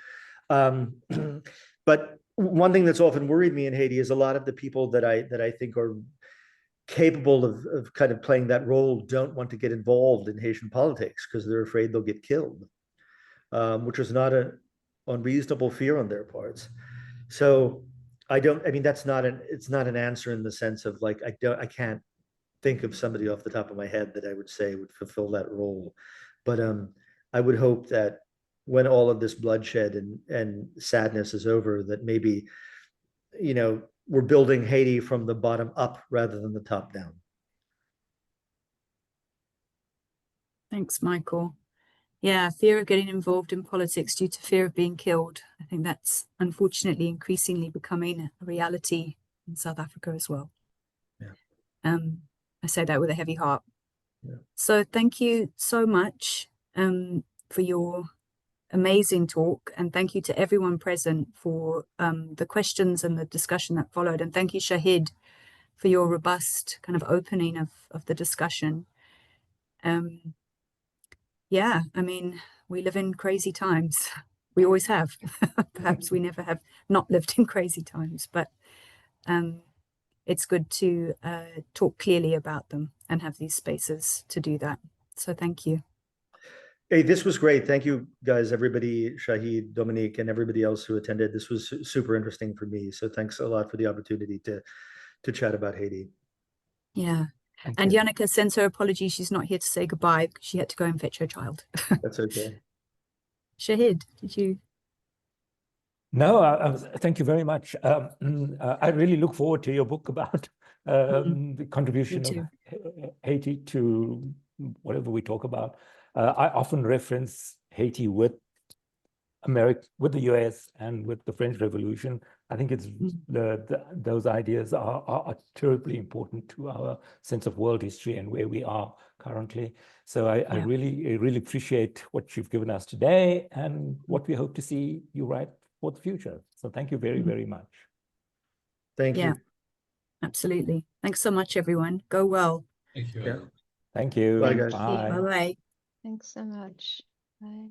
But one thing that's often worried me in Haiti is a lot of the people that I think are capable of kind of playing that role don't want to get involved in Haitian politics because they're afraid they'll get killed, which is not an unreasonable fear on their parts. So it's not an answer in the sense of like, I can't think of somebody off the top of my head that I would say would fulfill that role. But I would hope that when all of this bloodshed and sadness is over, that maybe, we're building Haiti from the bottom up rather than the top down. Thanks, Michael. Yeah, fear of getting involved in politics due to fear of being killed. I think that's unfortunately increasingly becoming a reality in South Africa as well. Yeah. I say that with a heavy heart. Yeah. So thank you so much for your amazing talk, and thank you to everyone present for the questions and the discussion that followed, and thank you, Shahid, for your robust kind of opening of the discussion. Yeah, I mean, we live in crazy times. We always have. Perhaps we never have not lived in crazy times, but it's good to talk clearly about them and have these spaces to do that. So thank you. Hey, this was great. Thank you, guys, everybody, Shahid, Dominique, and everybody else who attended. This was super interesting for me. So thanks a lot for the opportunity to chat about Haiti. Yeah. And Yannicka sends her apologies. She's not here to say goodbye because she had to go and fetch her child. That's okay. Shahid, did you? No, thank you very much. I really look forward to your book about the contribution of Haiti to whatever we talk about. I often reference Haiti with America, with the US, and with the French Revolution. I think it's those ideas are terribly important to our sense of world history and where we are currently. So I really appreciate what you've given us today and what we hope to see you write for the future. So thank you very, very much. Thank Yeah. you. Absolutely. Thanks so much, everyone. Go well. Thank you. Yeah. Thank you. Bye, guys. Bye. Bye-bye. Thanks so much. Bye.